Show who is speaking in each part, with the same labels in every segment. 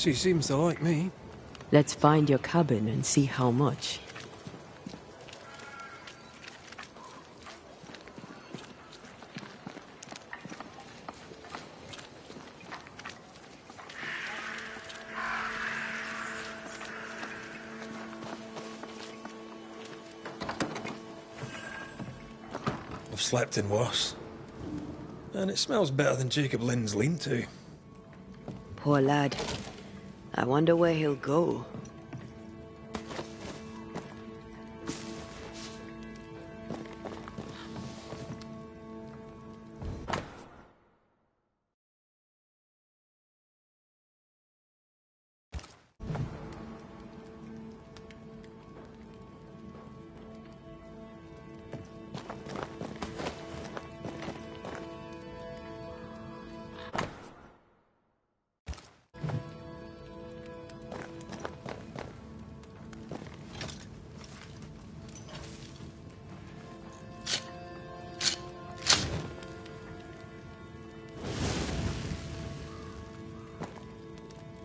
Speaker 1: She seems to like me.
Speaker 2: Let's find your cabin and see how much.
Speaker 1: I've slept in worse. And it smells better than Jacob Lynn's lean-to.
Speaker 2: Poor lad. I wonder where he'll go.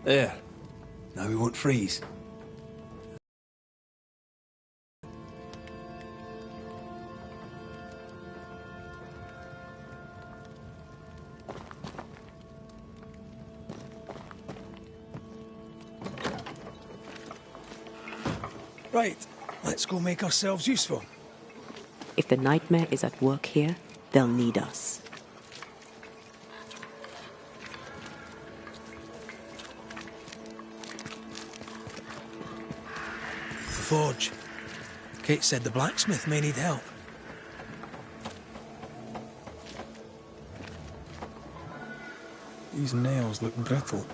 Speaker 1: There. Now we won't freeze. Right, let's go make ourselves useful.
Speaker 2: If the nightmare is at work here, they'll need us.
Speaker 1: The forge. Kate said the blacksmith may need help. These nails look brittle.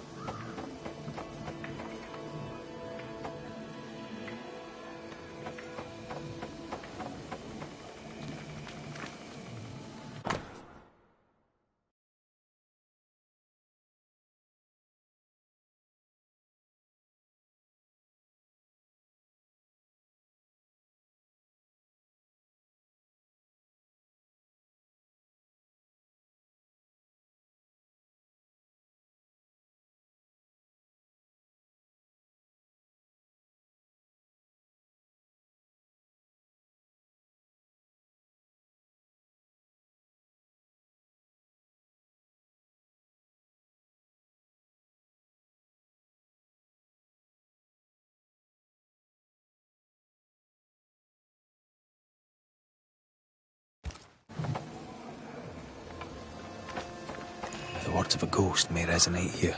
Speaker 1: The words of a ghost may resonate here.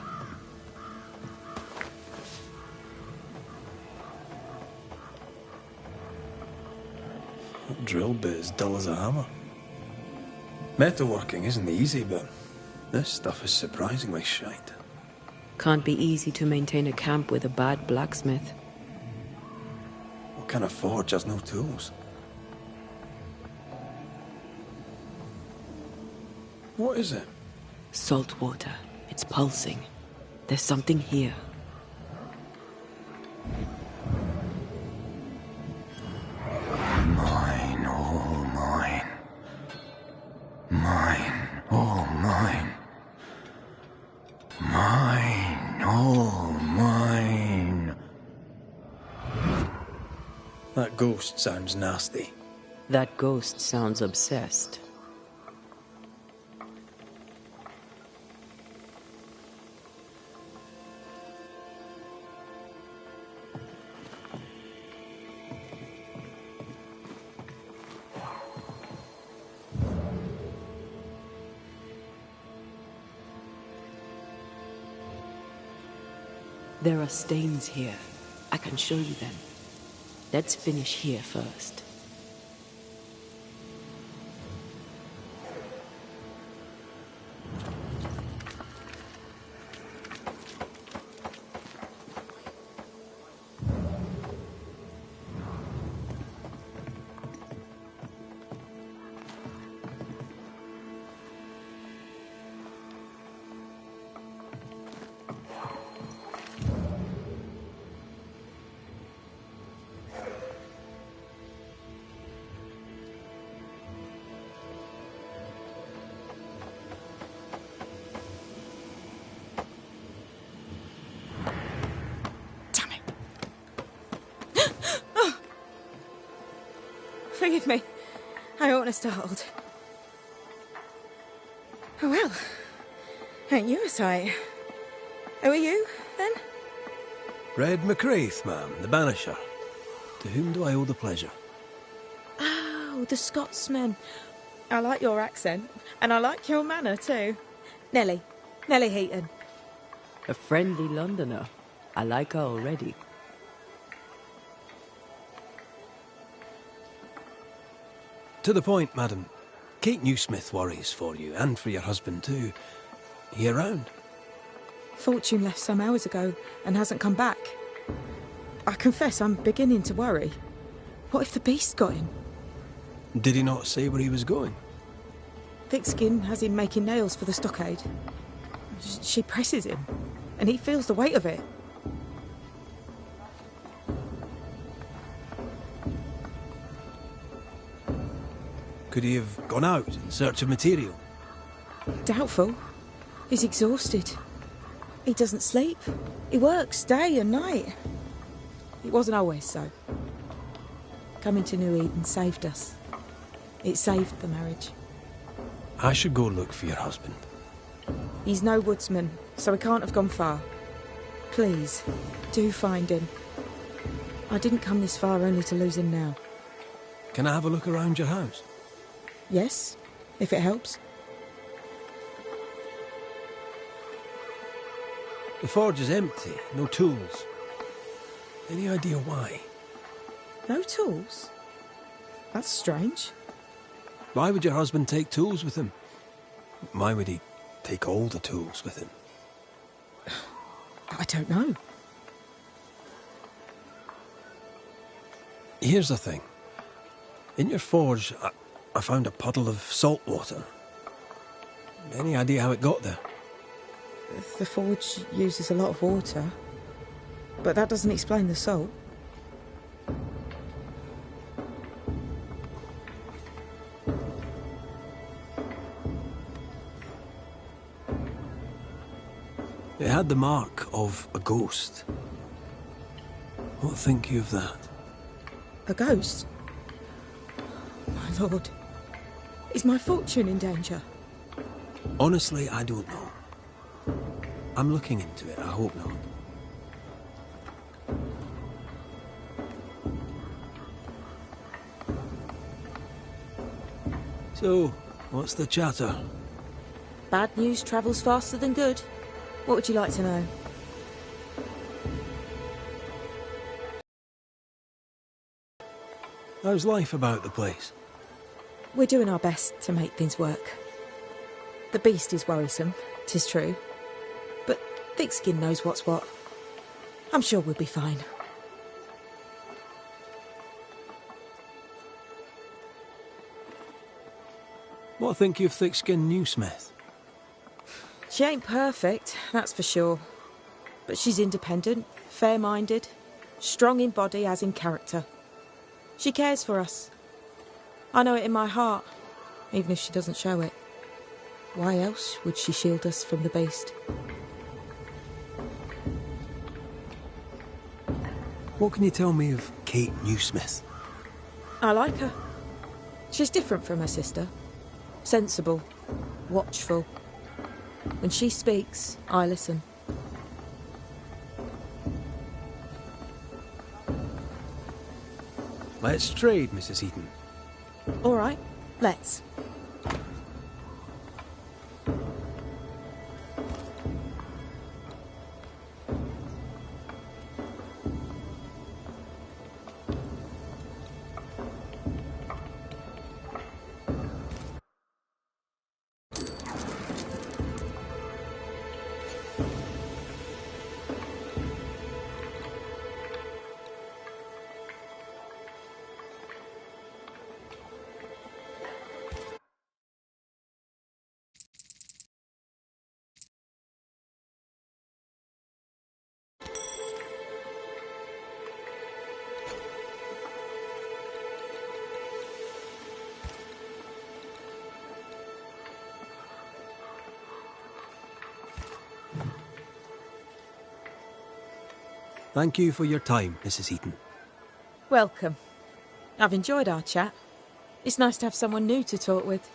Speaker 1: That drill bit is dull as a hammer. Metalworking isn't easy, but this stuff is surprisingly shite.
Speaker 2: Can't be easy to maintain a camp with a bad blacksmith.
Speaker 1: What kind of forge has no tools? What is it?
Speaker 2: Salt water. It's pulsing. There's something here.
Speaker 3: Mine, oh mine. Mine, oh mine. Mine, oh mine.
Speaker 1: That ghost sounds nasty.
Speaker 2: That ghost sounds obsessed. There are stains here. I can show you them. Let's finish here first.
Speaker 4: Forgive me. I oughtn't have startled. Oh well. Ain't you a sight? Who are you, then?
Speaker 5: Red McCraith, ma'am, the Banisher. To whom do I owe the pleasure?
Speaker 4: Oh, the Scotsman. I like your accent, and I like your manner too. Nellie Heaton.
Speaker 2: A friendly Londoner. I like her already.
Speaker 5: To the point, madam. Kate Newsmith worries for you, and for your husband too. He around?
Speaker 4: Fortune left some hours ago and hasn't come back. I confess I'm beginning to worry. What if the beast got him?
Speaker 5: Did he not say where he was going?
Speaker 4: Thickskin has him making nails for the stockade. She presses him, and he feels the weight of it.
Speaker 5: Could he have gone out in search of material?
Speaker 4: Doubtful. He's exhausted. He doesn't sleep. He works day and night. It wasn't always so. Coming to New Eden saved us. It saved the marriage.
Speaker 5: I should go look for your husband.
Speaker 4: He's no woodsman, so he can't have gone far. Please, do find him. I didn't come this far only to lose him now.
Speaker 5: Can I have a look around your house?
Speaker 4: Yes, if it helps.
Speaker 5: The forge is empty, no tools. Any idea why?
Speaker 4: No tools? That's strange.
Speaker 5: Why would your husband take tools with him? Why would he take all the tools with him?
Speaker 4: I don't know.
Speaker 5: Here's the thing. In your forge, I found a puddle of salt water. Any idea how it got there?
Speaker 4: The forge uses a lot of water, but that doesn't explain the salt.
Speaker 5: It had the mark of a ghost. What think you of that?
Speaker 4: A ghost? My lord, is my fortune in danger?
Speaker 5: Honestly, I don't know. I'm looking into it, I hope not. So, what's the chatter?
Speaker 4: Bad news travels faster than good. What would you like to know?
Speaker 5: How's life about the place?
Speaker 4: We're doing our best to make things work. The beast is worrisome, 'tis true. But Thickskin knows what's what. I'm sure we'll be fine.
Speaker 5: What think you of Thickskin Newsmith?
Speaker 4: She ain't perfect, that's for sure. But she's independent, fair-minded, strong in body as in character. She cares for us. I know it in my heart, even if she doesn't show it. Why else would she shield us from the beast?
Speaker 5: What can you tell me of Kate Newsmith?
Speaker 4: I like her. She's different from her sister. Sensible, watchful. When she speaks, I listen.
Speaker 5: Let's trade, Mrs. Heaton.
Speaker 4: All right, let's.
Speaker 5: Thank you for your time, Mrs. Heaton.
Speaker 4: Welcome. I've enjoyed our chat. It's nice to have someone new to talk with.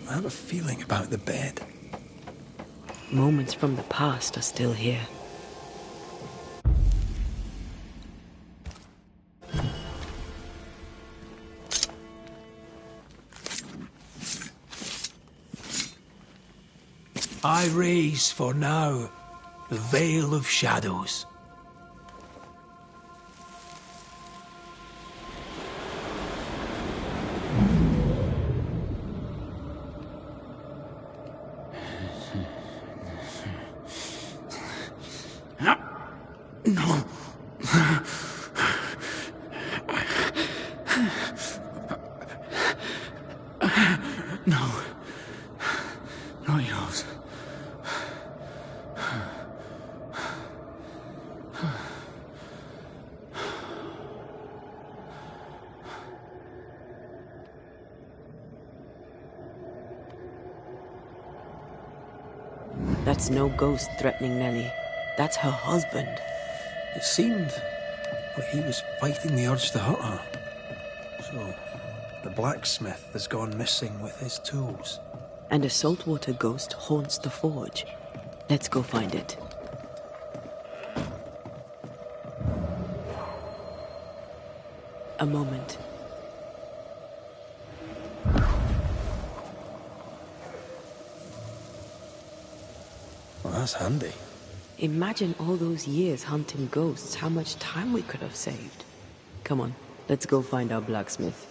Speaker 1: I have a feeling about the bed.
Speaker 2: Moments from the past are still here.
Speaker 6: I raise for now the veil of shadows. No. No. Not yours.
Speaker 2: That's no ghost threatening Nellie. That's her husband.
Speaker 1: It seemed like he was fighting the urge to hurt her. So, the blacksmith has gone missing with his tools.
Speaker 2: And a saltwater ghost haunts the forge. Let's go find it. A moment.
Speaker 1: Well, that's handy.
Speaker 2: Imagine all those years hunting ghosts, how much time we could have saved. Come on, let's go find our blacksmith.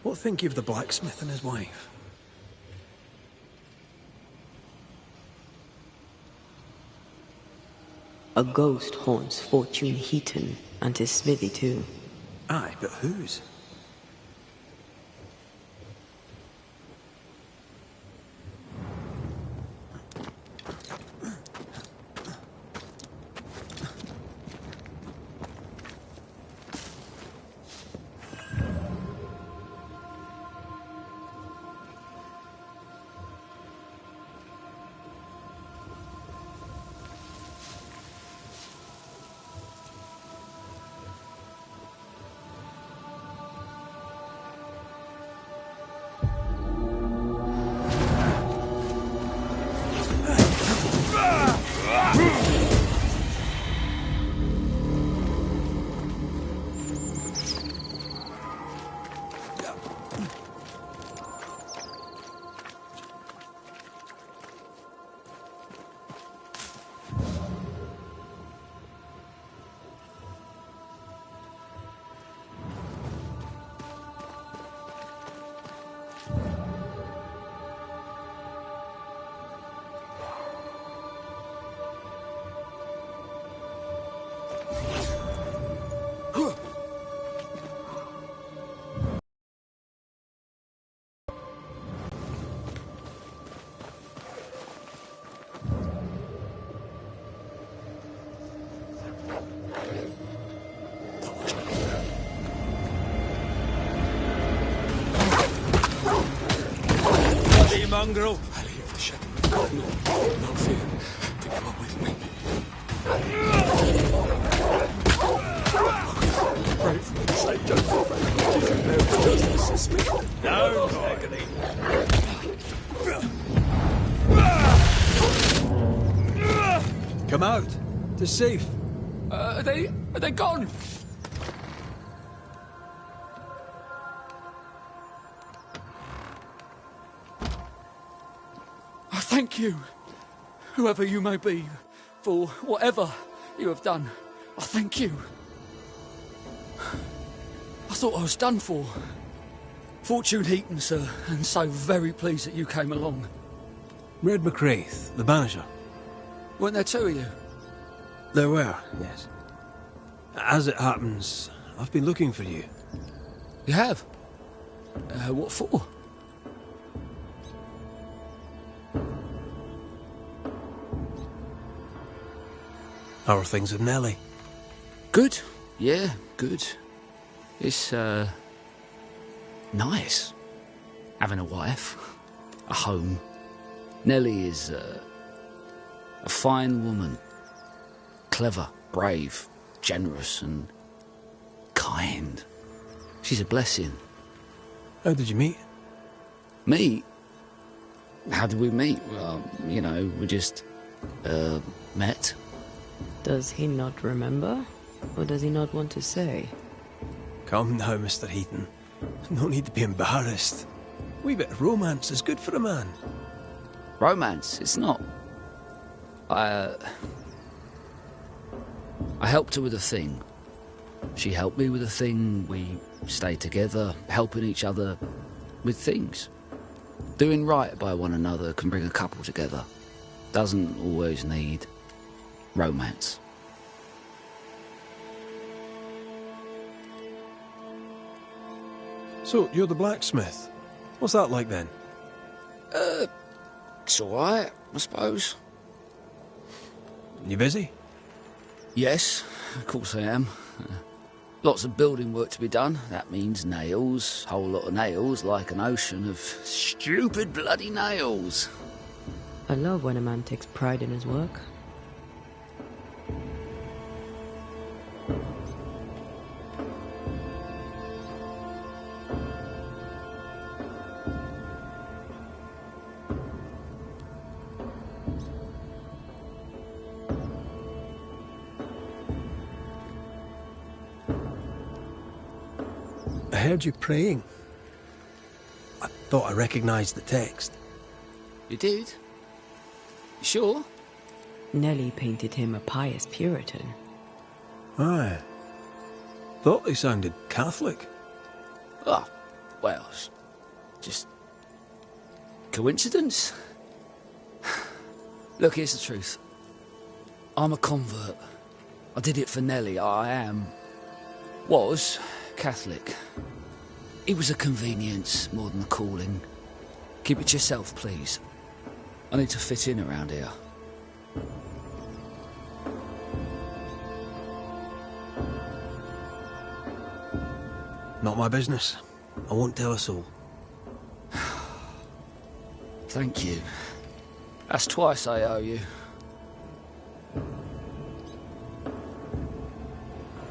Speaker 1: What think you of the blacksmith and his wife?
Speaker 2: A ghost haunts Fortune Heaton and his smithy too.
Speaker 1: Aye, but whose?
Speaker 5: mongrel.
Speaker 6: I'll hear the shadow. No fear. To go with me. Pray for the sake of justice assist me.
Speaker 5: No, agony. Come out. It's safe.
Speaker 6: Are they gone? I thank you, whoever you may be, for whatever you have done. I thank you. I thought I was done for. Fortune Heaton, sir, and so very pleased that you came along.
Speaker 5: Red McCraith, the Banisher.
Speaker 6: Weren't there two of you?
Speaker 5: There were, yes. As it happens, I've been looking for you.
Speaker 6: You have? What for?
Speaker 5: How are things with Nellie?
Speaker 6: Good. Yeah, good. It's, nice. Having a wife. A home. Nellie is, a fine woman. Clever, brave, generous and kind. She's a blessing.
Speaker 5: How did you meet?
Speaker 6: Meet? How did we meet? Well, you know, we just, met.
Speaker 2: Does he not remember? Or does he not want to say?
Speaker 5: Come now, Mr. Heaton. No need to be embarrassed. A wee bit of romance is good for a man.
Speaker 6: Romance, it's not. I helped her with a thing. She helped me with a thing. We stayed together, helping each other with things. Doing right by one another can bring a couple together. Doesn't always need romance.
Speaker 5: So, you're the blacksmith. What's that like then?
Speaker 6: It's alright, I suppose.
Speaker 5: You busy?
Speaker 6: Yes, of course I am. Lots of building work to be done. That means nails. Whole lot of nails, like an ocean of stupid bloody nails.
Speaker 2: I love when a man takes pride in his work.
Speaker 5: I heard you praying. I thought I recognised the text.
Speaker 6: You did? You sure?
Speaker 2: Nellie painted him a pious Puritan.
Speaker 5: Aye. Thought they sounded Catholic.
Speaker 6: Oh, well, it's just coincidence? Look, here's the truth. I'm a convert. I did it for Nellie. Was Catholic. It was a convenience more than a calling. Keep it to yourself, please. I need to fit in around here.
Speaker 5: Not my business. I won't tell a soul.
Speaker 6: Thank you. That's twice I owe you.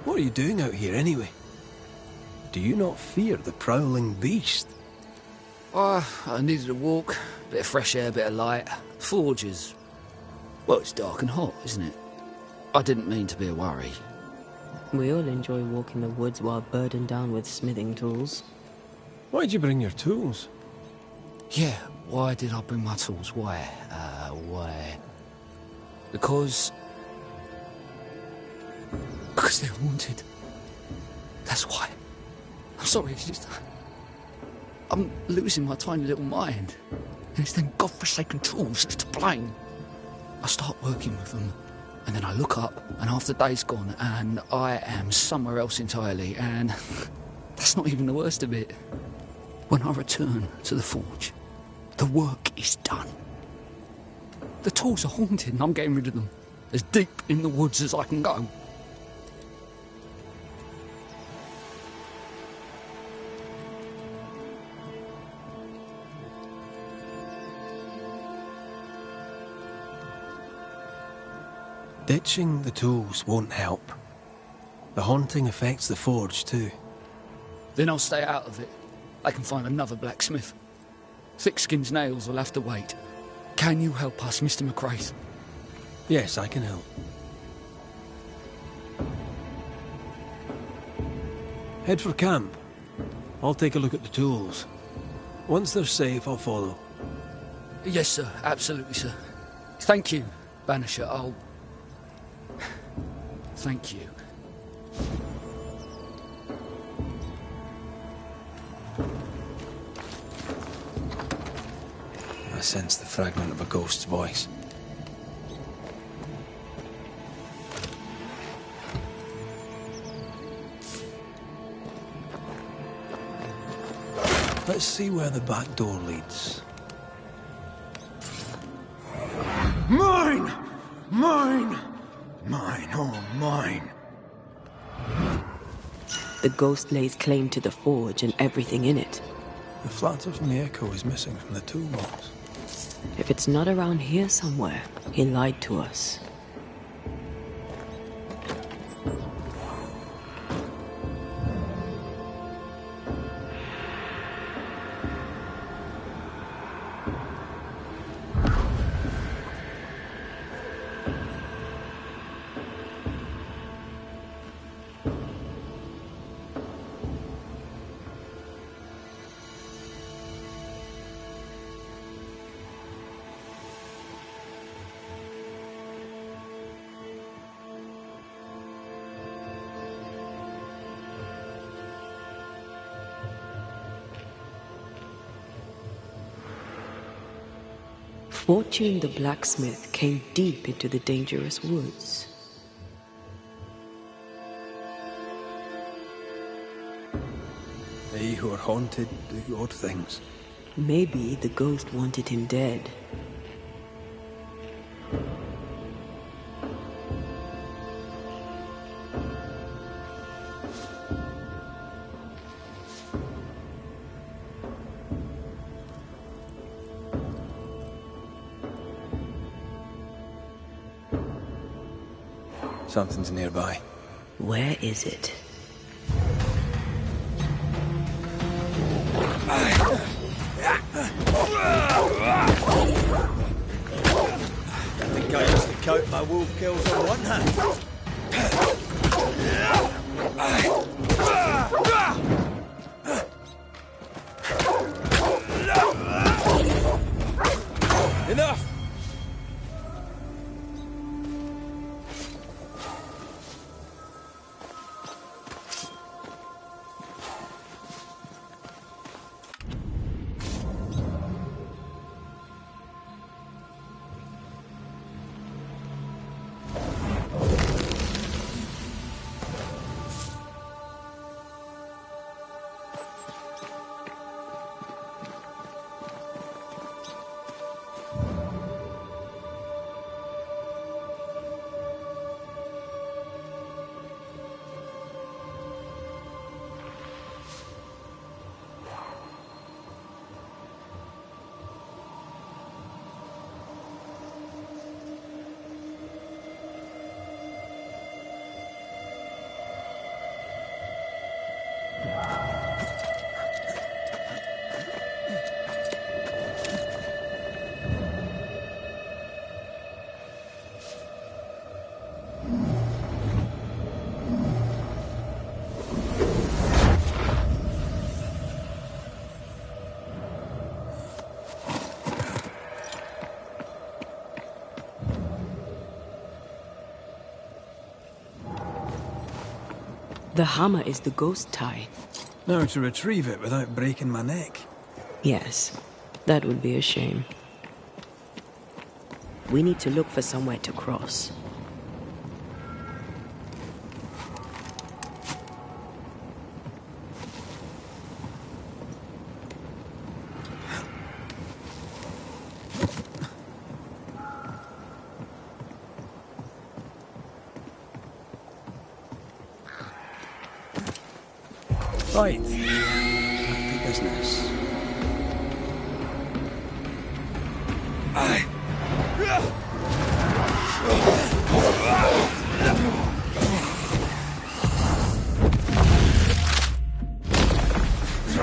Speaker 5: What are you doing out here anyway? Do you not fear the prowling beast?
Speaker 6: I needed a walk, bit of fresh air, bit of light. Forge is... well, it's dark and hot, isn't it? I didn't mean to be a worry.
Speaker 2: We all enjoy walking the woods while burdened down with smithing tools.
Speaker 5: Why'd you bring your tools?
Speaker 6: Yeah, why did I bring my tools? Why? Because they're haunted. That's why. I'm sorry, it's just... I'm losing my tiny little mind. And it's them godforsaken tools that's to blame. I start working with them, and then I look up, and half the day's gone, and I am somewhere else entirely, and that's not even the worst of it. When I return to the forge, the work is done. The tools are haunted, and I'm getting rid of them. As deep in the woods as I can go.
Speaker 5: Ditching the tools won't help. The haunting affects the forge too.
Speaker 6: Then I'll stay out of it. I can find another blacksmith. Thick-skinned nails will have to wait. Can you help us, Mr. McCraith?
Speaker 5: Yes, I can help. Head for camp. I'll take a look at the tools. Once they're safe, I'll follow.
Speaker 6: Yes, sir. Absolutely, sir. Thank you, Banisher. I'll... Thank you.
Speaker 1: I sense the fragment of a ghost's voice.
Speaker 5: Let's see where the back door leads.
Speaker 3: Mine! Mine! Mine, oh mine.
Speaker 2: The ghost lays claim to the forge and everything in it.
Speaker 1: The flat of Miyako is missing from the toolbox.
Speaker 2: If it's not around here somewhere, he lied to us. Fortune the blacksmith came deep into the dangerous woods.
Speaker 1: They who are haunted do odd things.
Speaker 2: Maybe the ghost wanted him dead.
Speaker 1: Something's nearby.
Speaker 2: Where is it?
Speaker 5: I think I used to count my wolf kills on one hand. Enough!
Speaker 2: The hammer is the ghost tie.
Speaker 1: Now to retrieve it without breaking my neck.
Speaker 2: Yes, that would be a shame. We need to look for somewhere to cross.
Speaker 1: Right. Back to business.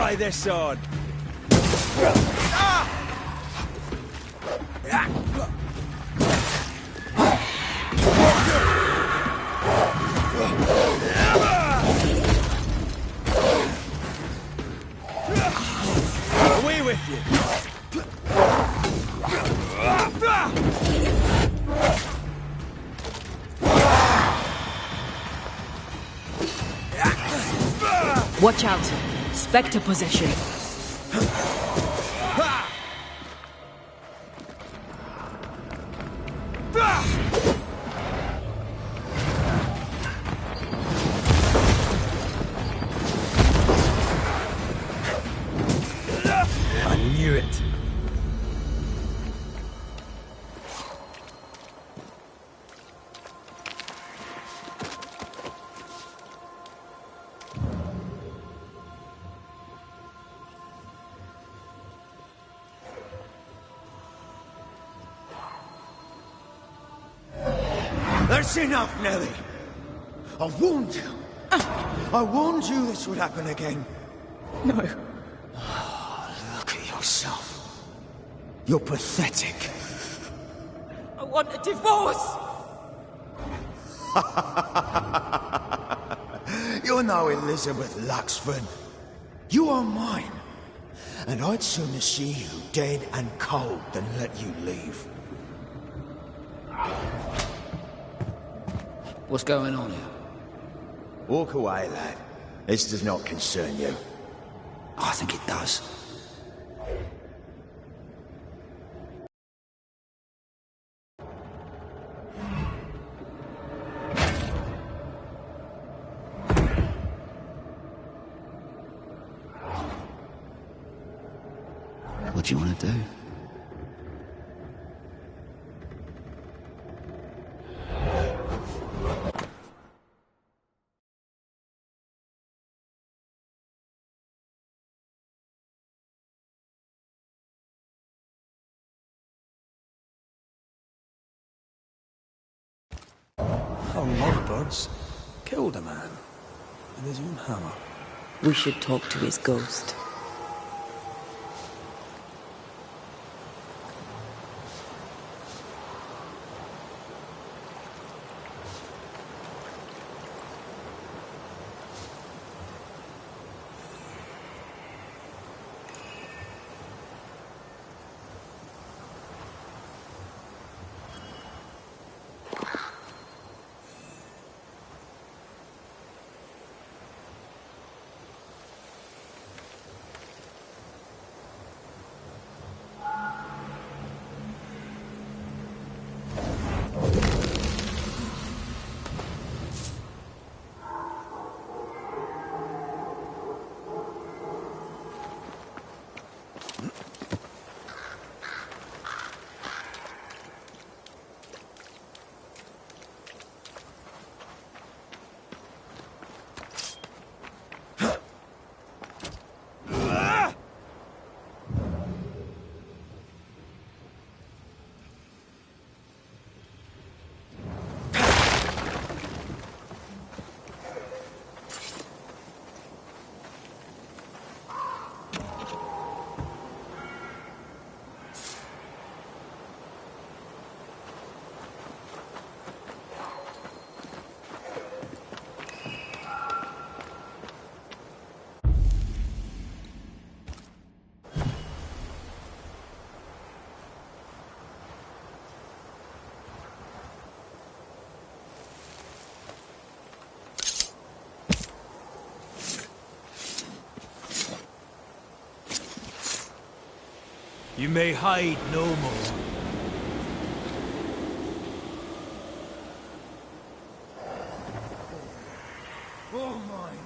Speaker 3: try this on. Away with you.
Speaker 2: Watch out! Spectre possession.
Speaker 3: I knew it. That's enough, Nellie. I warned you. I warned you this would happen again.
Speaker 4: No.
Speaker 3: Look at yourself. You're pathetic.
Speaker 4: I want a divorce!
Speaker 3: You're no Elizabeth Luxford. You are mine. And I'd sooner see you dead and cold than let you leave.
Speaker 6: What's going on here?
Speaker 3: Walk away, lad. This does not concern you.
Speaker 6: I think it does. What do you want to do?
Speaker 1: Our lovebirds killed a man with his own hammer.
Speaker 2: We should talk to his ghost.
Speaker 3: You may hide no more. All mine.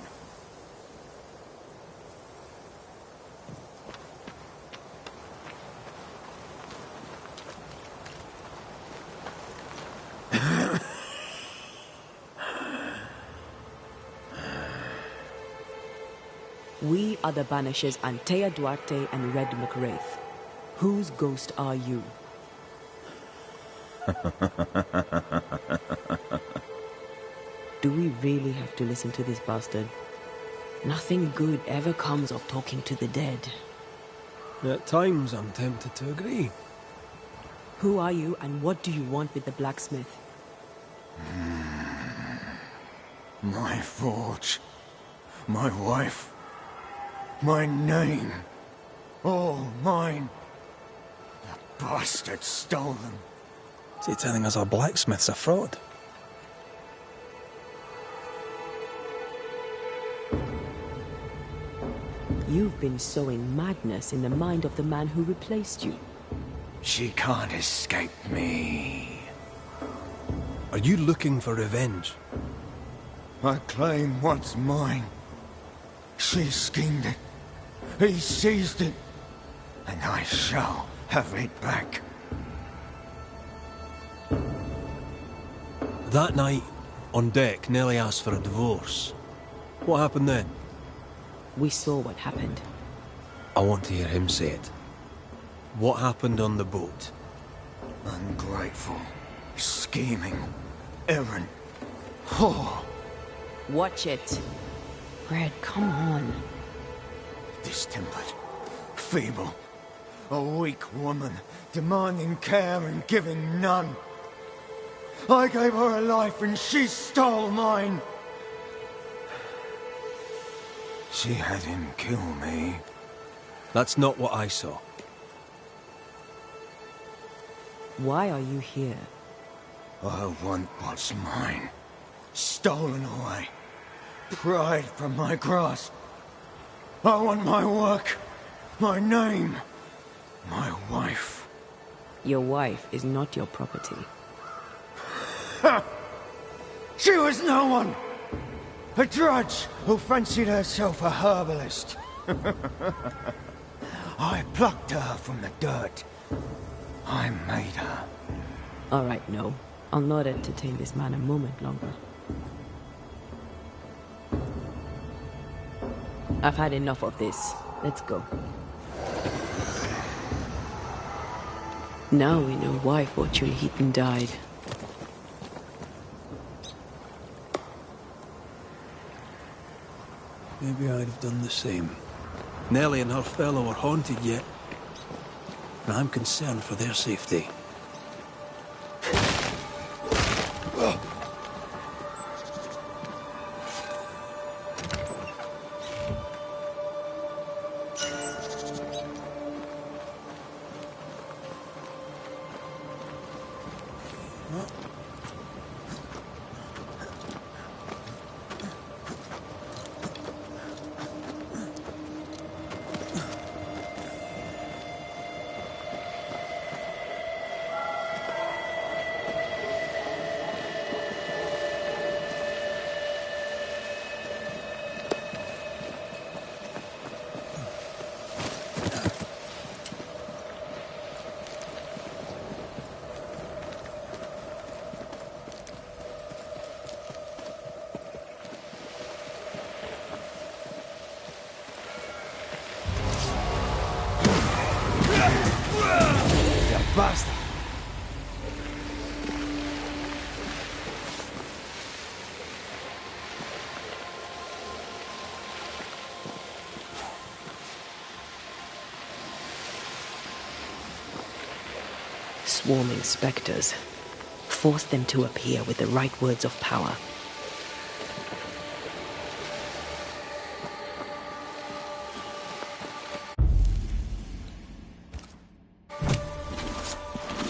Speaker 2: We are the Banishers Antea Duarte and Red McWraith. Whose ghost are you? Do we really have to listen to this bastard? Nothing good ever comes of talking to the dead.
Speaker 5: At times, I'm tempted to agree.
Speaker 2: Who are you, and what do you want with the blacksmith?
Speaker 3: My forge. My wife. My name. All mine. The bastard stole them.
Speaker 1: Is he telling us our blacksmith's a fraud?
Speaker 2: You've been sowing madness in the mind of the man who replaced you.
Speaker 3: She can't escape me.
Speaker 5: Are you looking for revenge?
Speaker 3: I claim what's mine. She schemed it. He seized it. And I shall have it back.
Speaker 5: That night, on deck, Nellie asked for a divorce. What happened then?
Speaker 2: We saw what happened.
Speaker 5: I want to hear him say it. What happened on the boat?
Speaker 3: Ungrateful, scheming, errant, whore.
Speaker 2: Watch it. Red, come on.
Speaker 3: Distempered, feeble, a weak woman, demanding care and giving none. I gave her a life and she stole mine. She had him kill me.
Speaker 5: That's not what I saw.
Speaker 2: Why are you here?
Speaker 3: I want what's mine. Stolen away. Pried from my grasp. I want my work. My name. My wife.
Speaker 2: Your wife is not your property.
Speaker 3: She was no one. A drudge who fancied herself a herbalist. I plucked her from the dirt. I made her.
Speaker 2: All right, no. I'll not entertain this man a moment longer. I've had enough of this. Let's go. Now we know why Fortune Heaton died.
Speaker 5: Maybe I'd have done the same. Nellie and her fellow are haunted yet, and I'm concerned for their safety.
Speaker 3: Bastard!
Speaker 2: Swarming specters. Force them to appear with the right words of power.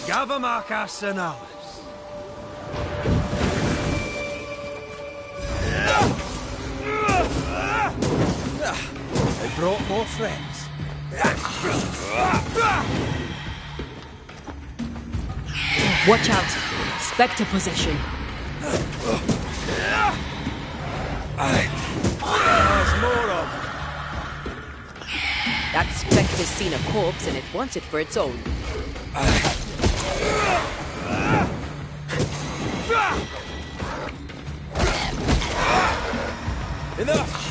Speaker 5: Gavamaka Senalis. They brought more friends.
Speaker 2: Watch out! Spectre possession.
Speaker 5: There's more of them.
Speaker 2: That spectre's seen a corpse and it wants it for its own.
Speaker 5: Enough!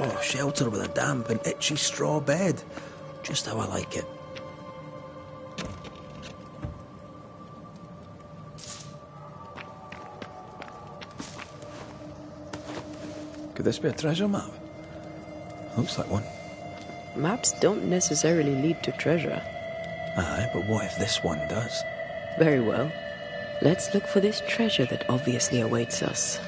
Speaker 1: Oh, shelter with a damp and itchy straw bed. Just how I like it. Could this be a treasure map? Looks like one.
Speaker 2: Maps don't necessarily lead to treasure.
Speaker 1: Aye, but what if this one does?
Speaker 2: Very well. Let's look for this treasure that obviously awaits us.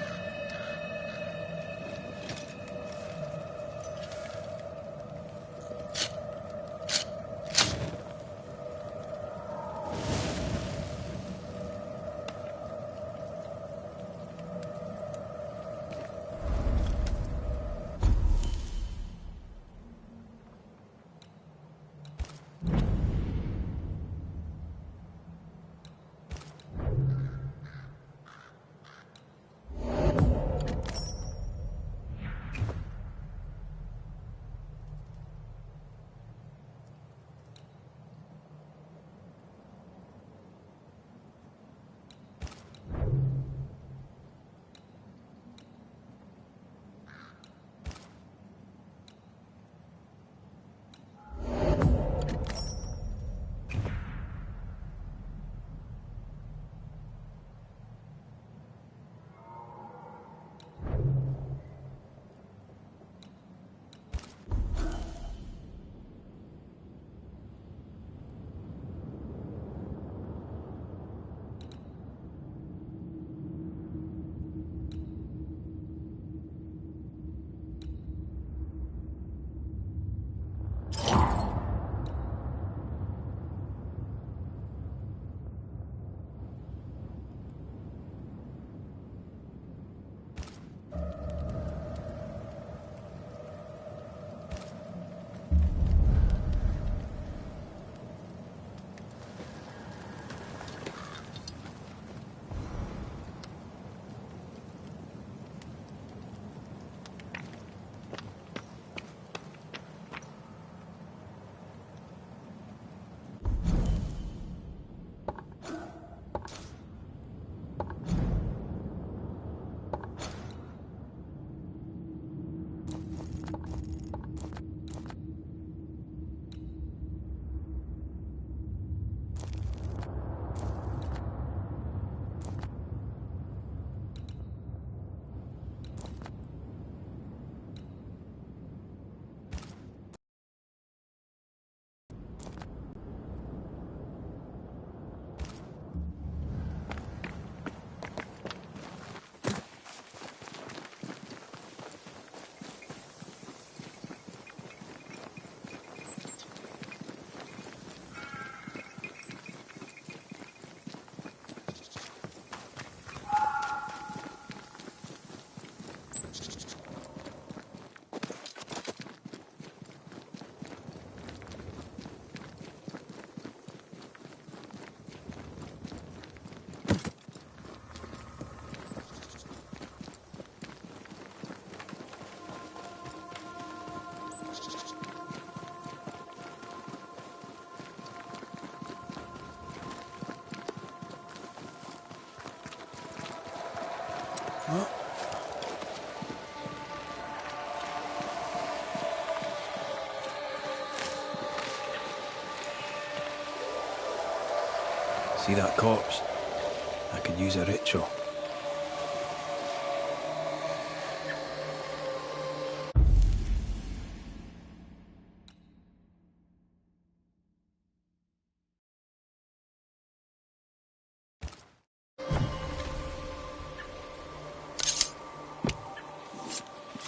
Speaker 1: See that corpse? I could use a ritual.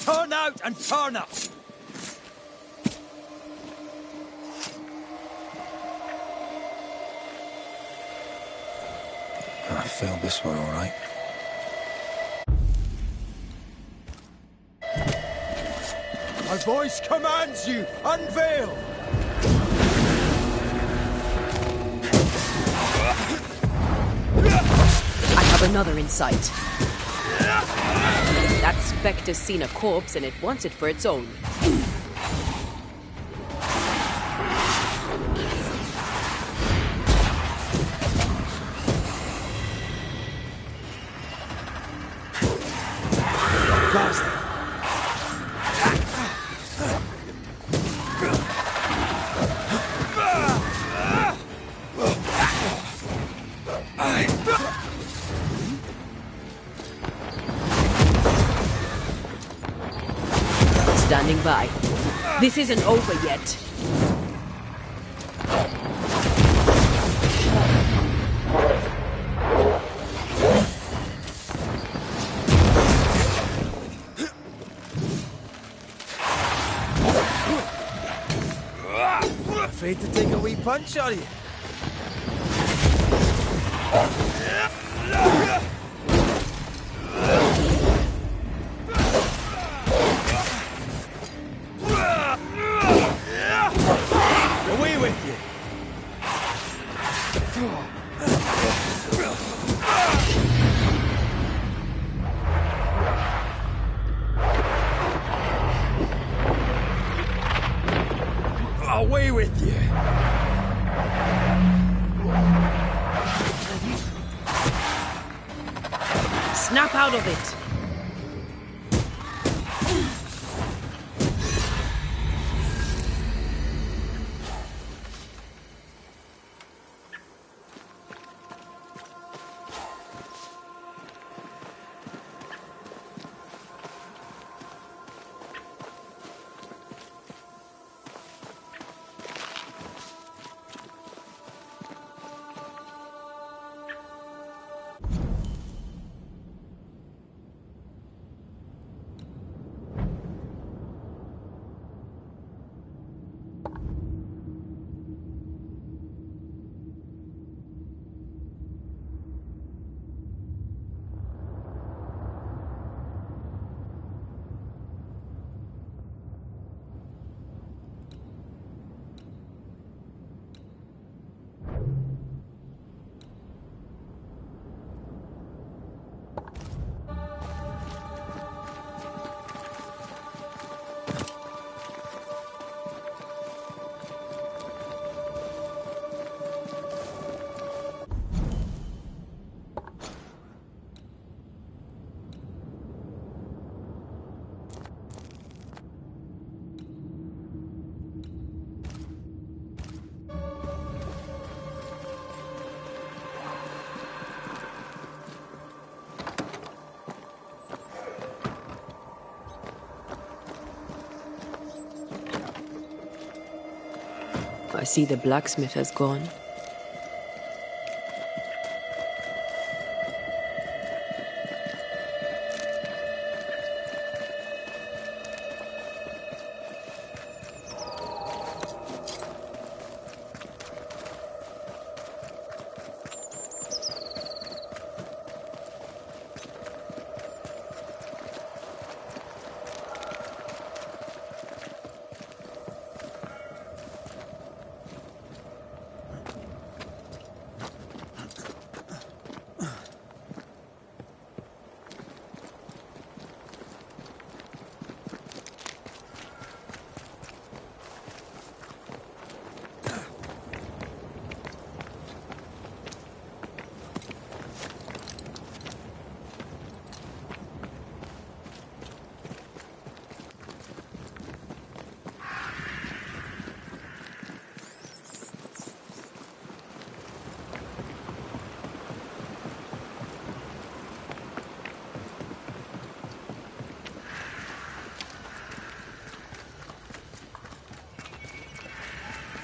Speaker 3: Turn out and turn up!
Speaker 1: I failed this one all right.
Speaker 3: My voice commands you! Unveil!
Speaker 2: I have another in sight. That spectre's seen a corpse and it wants it for its own. Standing by. This isn't over yet.
Speaker 5: Afraid to take a wee punch, are you? Away with you! Away with you!
Speaker 4: Snap out of it.
Speaker 2: I see the blacksmith has gone.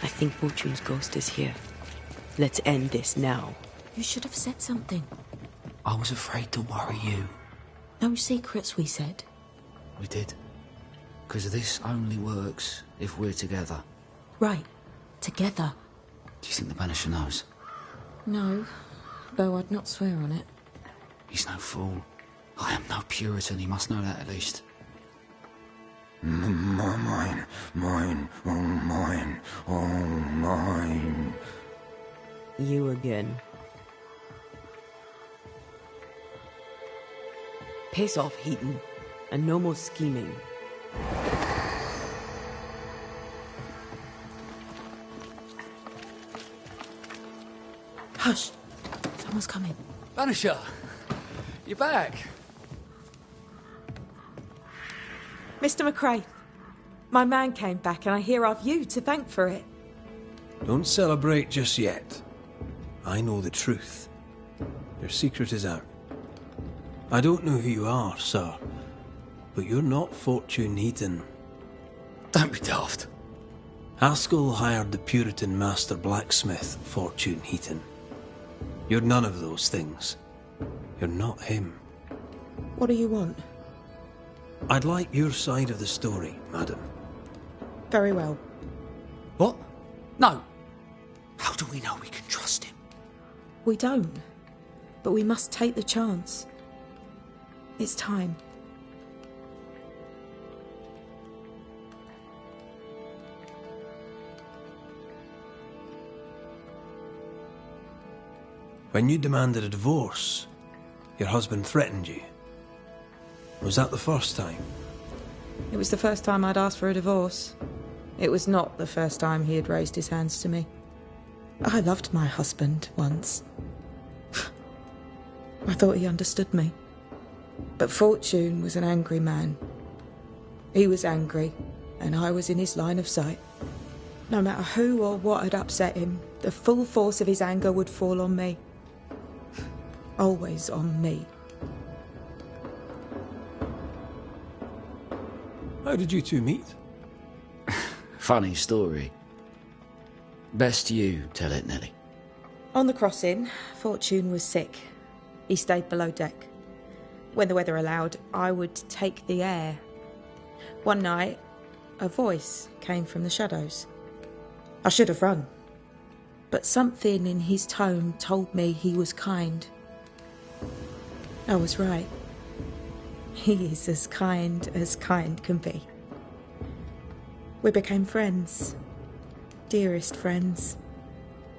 Speaker 2: I think Fortune's ghost is here. Let's end this now.
Speaker 7: You should have said something.
Speaker 6: I was afraid to worry you.
Speaker 7: No secrets, we said.
Speaker 6: We did. Because this only works if we're together.
Speaker 7: Right. Together.
Speaker 6: Do you think the Banisher knows?
Speaker 7: No. Though I'd not swear on it.
Speaker 6: He's no fool. I am no Puritan, he must know that at least.
Speaker 3: Mine, oh mine.
Speaker 2: You again. Piss off, Heaton. And no more scheming.
Speaker 7: Hush. Someone's coming.
Speaker 6: Banisher! You're back!
Speaker 4: Mr. McRae, my man came back and I hear I've you to thank for it.
Speaker 5: Don't celebrate just yet. I know the truth. Your secret is out. I don't know who you are, sir, but you're not Fortune Heaton.
Speaker 6: Don't be daft.
Speaker 5: Haskell hired the Puritan master blacksmith, Fortune Heaton. You're none of those things. You're not him.
Speaker 4: What do you want?
Speaker 5: I'd like your side of the story, madam.
Speaker 4: Very well.
Speaker 6: What? No. How do we know we can trust him?
Speaker 4: We don't. But we must take the chance. It's time.
Speaker 5: When you demanded a divorce, your husband threatened you. Was that the first time?
Speaker 4: It was the first time I'd asked for a divorce. It was not the first time he had raised his hands to me. I loved my husband once. I thought he understood me. But Fortune was an angry man. He was angry, and I was in his line of sight. No matter who or what had upset him, the full force of his anger would fall on me. Always on me.
Speaker 5: How did you two meet?
Speaker 6: Funny story. Best you tell it, Nelly.
Speaker 4: On the crossing, Fortune was sick. He stayed below deck. When the weather allowed, I would take the air. One night, a voice came from the shadows. I should have run, but something in his tone told me he was kind. I was right. He is as kind can be. We became friends. Dearest friends.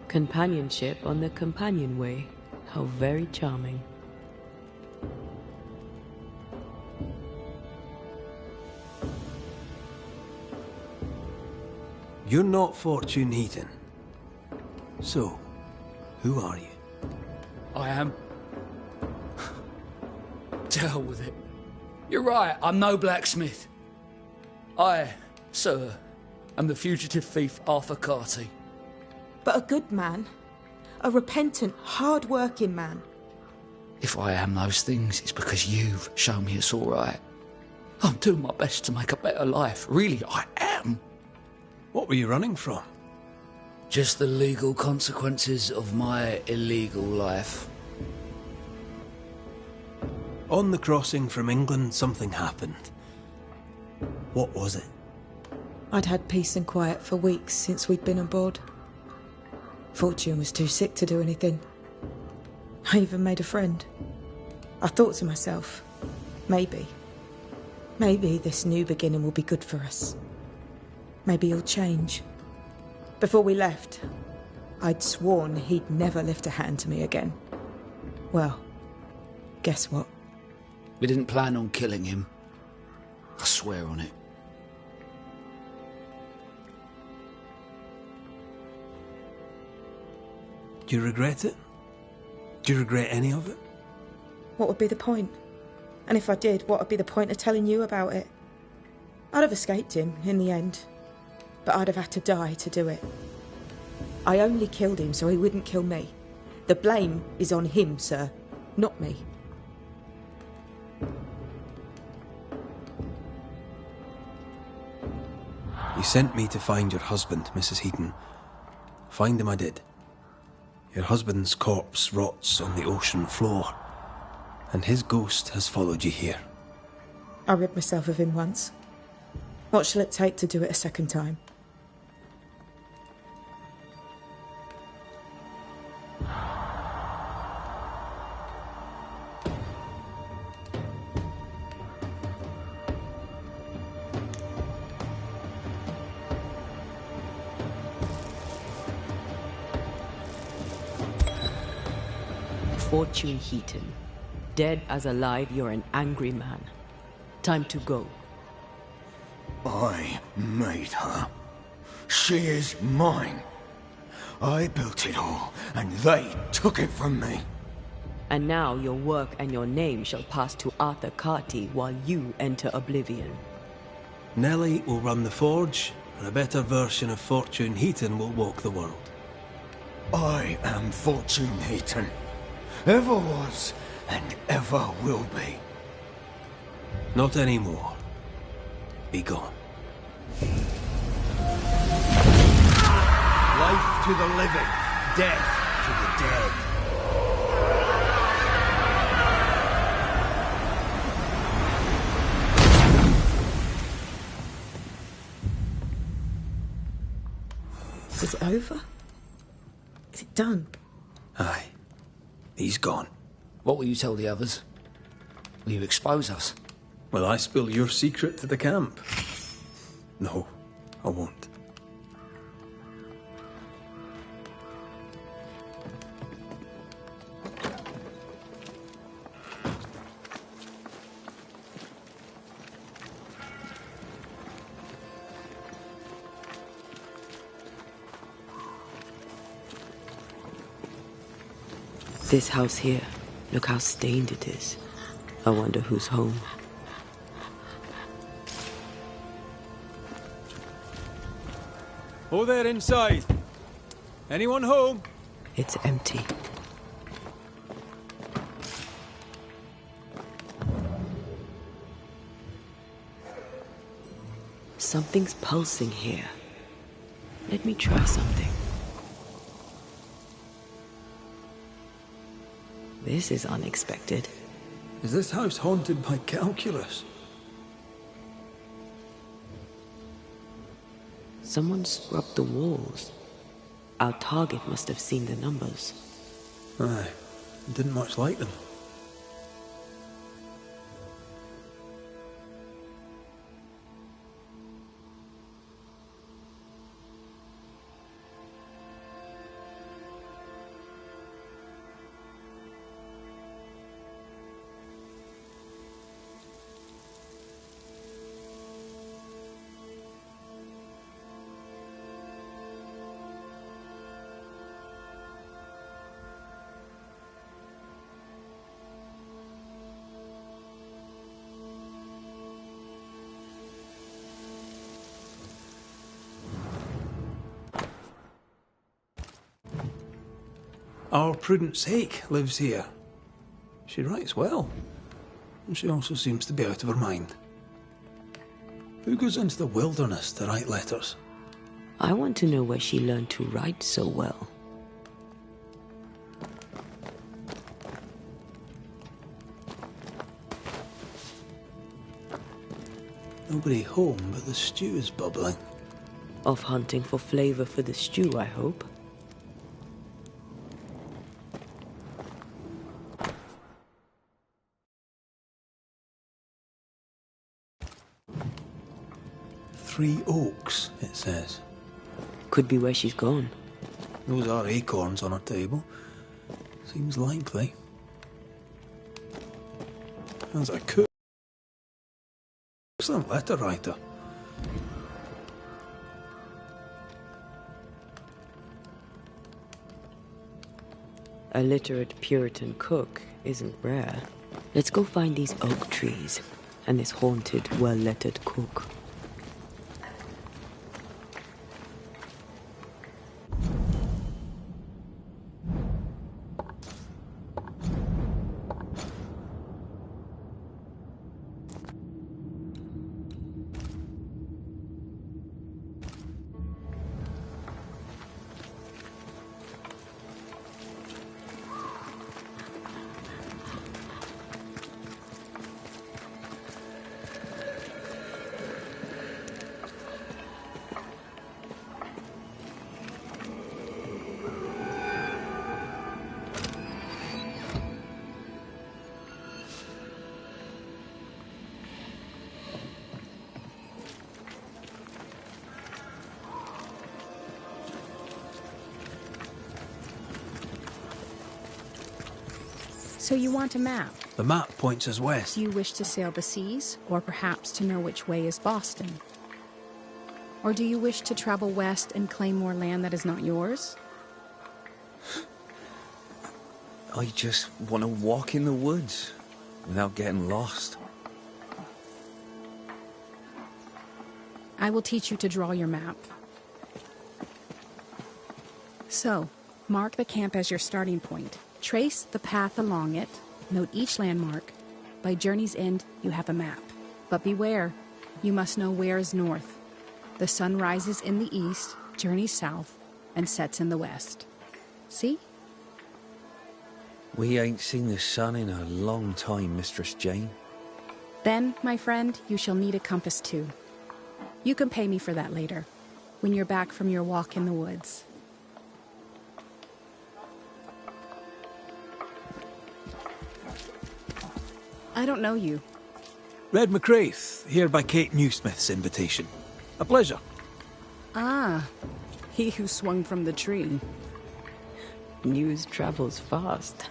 Speaker 2: Companionship on the companion way. How very charming.
Speaker 5: You're not Fortune Heaton. So, who are you?
Speaker 6: I am. To hell with it. You're right, I'm no blacksmith. I, sir, am the fugitive thief Arthur Carty.
Speaker 4: But a good man. A repentant, hard-working man.
Speaker 6: If I am those things, it's because you've shown me it's all right. I'm doing my best to make a better life. Really, I am.
Speaker 5: What were you running from?
Speaker 6: Just the legal consequences of my illegal life.
Speaker 5: On the crossing from England, something happened. What was it?
Speaker 4: I'd had peace and quiet for weeks since we'd been aboard. Fortune was too sick to do anything. I even made a friend. I thought to myself, maybe this new beginning will be good for us. Maybe he'll change. Before we left, I'd sworn he'd never lift a hand to me again. Well, guess what?
Speaker 6: We didn't plan on killing him. I swear on it.
Speaker 5: Do you regret it? Do you regret any of it?
Speaker 4: What would be the point? And if I did, what would be the point of telling you about it? I'd have escaped him in the end, but I'd have had to die to do it. I only killed him so he wouldn't kill me. The blame is on him, sir, not me.
Speaker 5: You sent me to find your husband, Mrs. Heaton. Find him I did. Your husband's corpse rots on the ocean floor, and his ghost has followed you here.
Speaker 4: I rid myself of him once. What shall it take to do it a second time?
Speaker 2: Fortune Heaton. Dead as alive, you're an angry man. Time to go.
Speaker 3: I made her. She is mine. I built it all, and they took it from me.
Speaker 2: And now your work and your name shall pass to Arthur Carty while you enter oblivion.
Speaker 5: Nellie will run the forge, and a better version of Fortune Heaton will walk the world.
Speaker 3: I am Fortune Heaton. Ever was, and ever will be.
Speaker 5: Not anymore. Be gone.
Speaker 3: to the living, death to the dead.
Speaker 4: Is it over? Is it done?
Speaker 5: Aye. He's gone.
Speaker 6: What will you tell the others? Will you expose us?
Speaker 5: Will I spill your secret to the camp? No, I won't.
Speaker 2: This house here, look how stained it is. I wonder who's home.
Speaker 1: Oh, there inside. Anyone home?
Speaker 2: It's empty. Something's pulsing here. Let me try something. This is unexpected.
Speaker 5: Is this house haunted by calculus?
Speaker 2: Someone scrubbed the walls. Our target must have seen the numbers.
Speaker 5: Aye, didn't much like them. Our prudent sake lives here. She writes well, and she also seems to be out of her mind. Who goes into the wilderness to write letters?
Speaker 2: I want to know where she learned to write so well.
Speaker 5: Nobody home, but the stew is bubbling.
Speaker 2: Off hunting for flavor for the stew, I hope.
Speaker 5: Three Oaks, it says.
Speaker 2: Could be where she's gone.
Speaker 5: Those are acorns on her table. Seems likely. As a cook. Excellent letter writer.
Speaker 2: A literate Puritan cook isn't rare. Let's go find these oak trees and this haunted, well-lettered cook.
Speaker 8: So you want a map?
Speaker 5: The map points us west.
Speaker 8: Do you wish to sail the seas, or perhaps to know which way is Boston? Or do you wish to travel west and claim more land that is not yours?
Speaker 3: I just want to walk in the woods without getting lost.
Speaker 8: I will teach you to draw your map. So, mark the camp as your starting point. Trace the path along it, note each landmark. By journey's end, you have a map. But beware, you must know where is north. The sun rises in the east, journey south, and sets in the west. See?
Speaker 6: We ain't seen the sun in a long time, Mistress Jane.
Speaker 8: Then, my friend, you shall need a compass too. You can pay me for that later, when you're back from your walk in the woods. I don't know you.
Speaker 1: Red McCraith, here by Kate Newsmith's invitation. A pleasure.
Speaker 8: Ah, he who swung from the tree.
Speaker 2: News travels fast.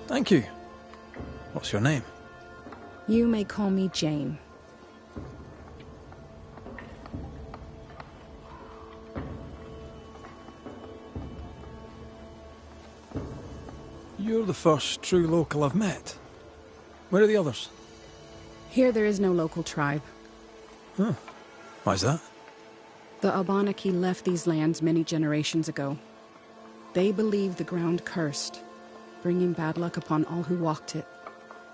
Speaker 1: Thank you. What's your name?
Speaker 8: You may call me Jane.
Speaker 1: You're the first true local I've met. Where are the others?
Speaker 8: Here there is no local tribe.
Speaker 1: Huh. Why's that?
Speaker 8: The Abenaki left these lands many generations ago. They believe the ground cursed, bringing bad luck upon all who walked it.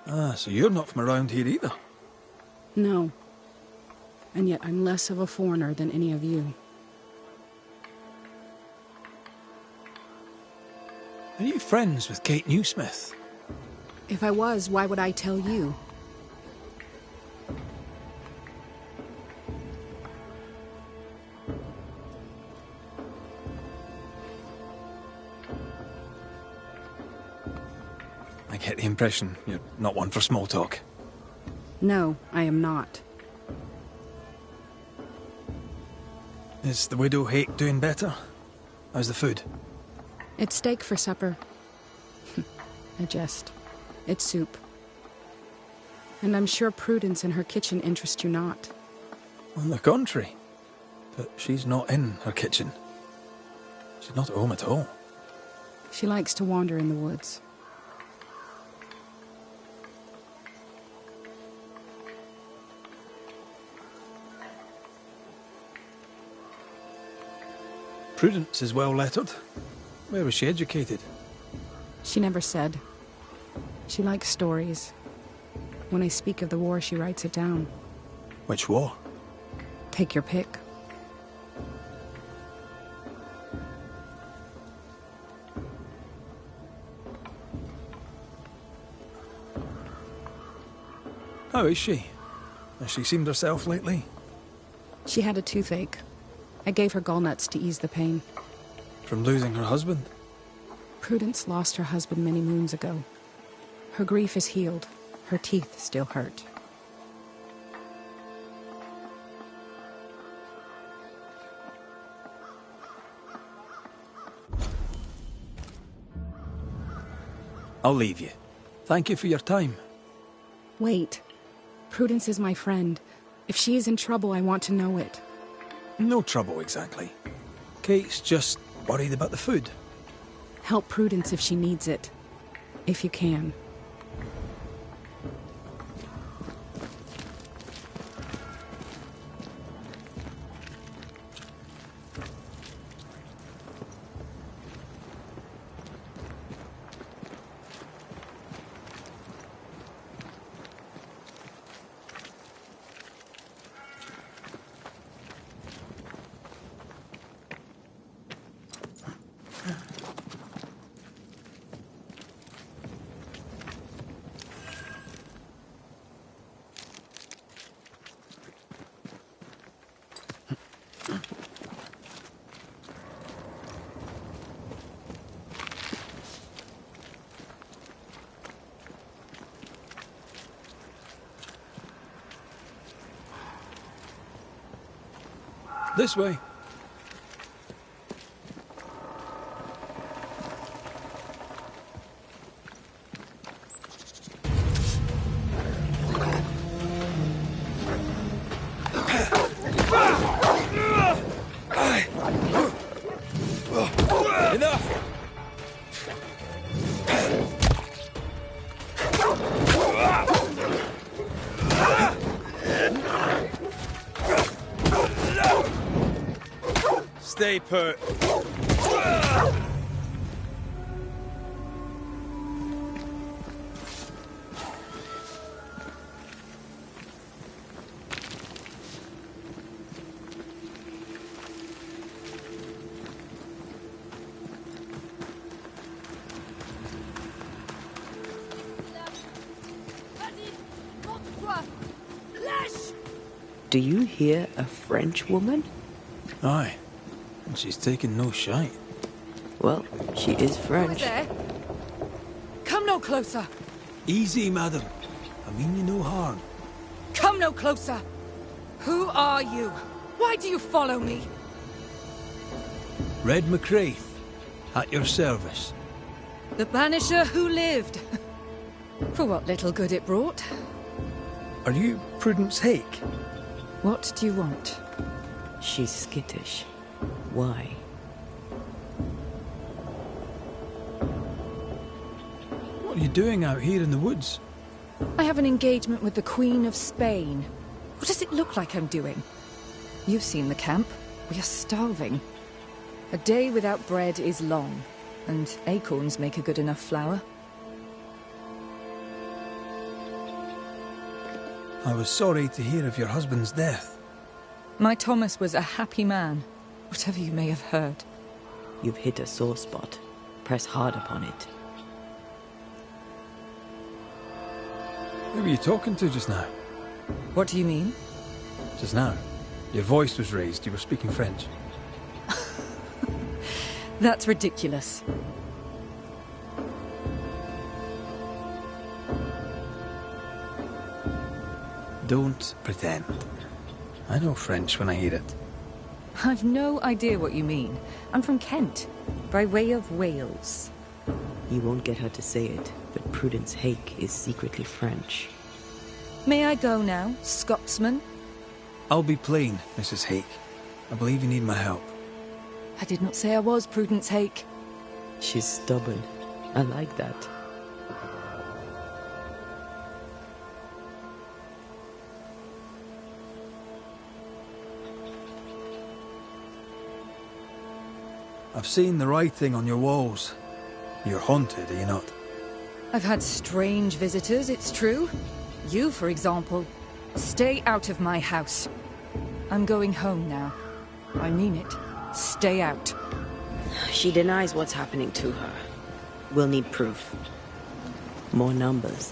Speaker 1: Ah, so you're not from around here either.
Speaker 8: No. And yet I'm less of a foreigner than any of you.
Speaker 1: Are you friends with Kate Newsmith?
Speaker 8: If I was, why would I tell you?
Speaker 1: I get the impression you're not one for small talk.
Speaker 8: No, I am not.
Speaker 1: Is the widow Hake doing better? How's the food?
Speaker 8: It's steak for supper. I jest. It's soup. And I'm sure Prudence in her kitchen interests you not.
Speaker 1: On the contrary. But she's not in her kitchen. She's not at home at all.
Speaker 8: She likes to wander in the woods.
Speaker 1: Prudence is well lettered. Where was she educated?
Speaker 8: She never said. She likes stories. When I speak of the war, she writes it down.
Speaker 1: Which war?
Speaker 8: Take your pick.
Speaker 1: How is she? Has she seemed herself lately?
Speaker 8: She had a toothache. I gave her gallnuts to ease the pain.
Speaker 1: From losing her husband?
Speaker 8: Prudence lost her husband many moons ago. Her grief is healed. Her teeth still hurt.
Speaker 1: I'll leave you. Thank you for your time.
Speaker 8: Wait. Prudence is my friend. If she is in trouble, I want to know it.
Speaker 1: No trouble, exactly. Kate's just worried about the food.
Speaker 8: Help Prudence if she needs it. If you can.
Speaker 1: This way. Enough! Stay put.
Speaker 2: Do you hear a French woman?
Speaker 1: Aye. And she's taking no shite.
Speaker 2: Well, she is French.
Speaker 9: There. Come no closer.
Speaker 1: Easy, madam. I mean you no harm.
Speaker 9: Come no closer. Who are you? Why do you follow me?
Speaker 1: Red McCraith, at your service.
Speaker 9: The Banisher who lived. For what little good it brought.
Speaker 1: Are you Prudence Hake?
Speaker 9: What do you want?
Speaker 2: She's skittish. Why?
Speaker 1: What are you doing out here in the woods?
Speaker 9: I have an engagement with the Queen of Spain. What does it look like I'm doing? You've seen the camp. We are starving. A day without bread is long, and acorns make a good enough flour.
Speaker 1: I was sorry to hear of your husband's death.
Speaker 9: My Thomas was a happy man, whatever you may have heard.
Speaker 2: You've hit a sore spot. Press hard upon it.
Speaker 1: Who were you talking to just now?
Speaker 9: What do you mean?
Speaker 1: Just now. Your voice was raised. You were speaking French.
Speaker 9: That's ridiculous.
Speaker 1: Don't pretend. I know French when I hear it.
Speaker 9: I've no idea what you mean. I'm from Kent, by way of Wales.
Speaker 2: You won't get her to say it, but Prudence Hake is secretly French.
Speaker 9: May I go now, Scotsman?
Speaker 1: I'll be plain, Mrs. Hake. I believe you need my help.
Speaker 9: I did not say I was Prudence Hake.
Speaker 2: She's stubborn. I like that.
Speaker 1: I've seen the writing on your walls. You're haunted, are you not?
Speaker 9: I've had strange visitors, it's true. You, for example. Stay out of my house. I'm going home now. I mean it. Stay out.
Speaker 2: She denies what's happening to her. We'll need proof. More numbers.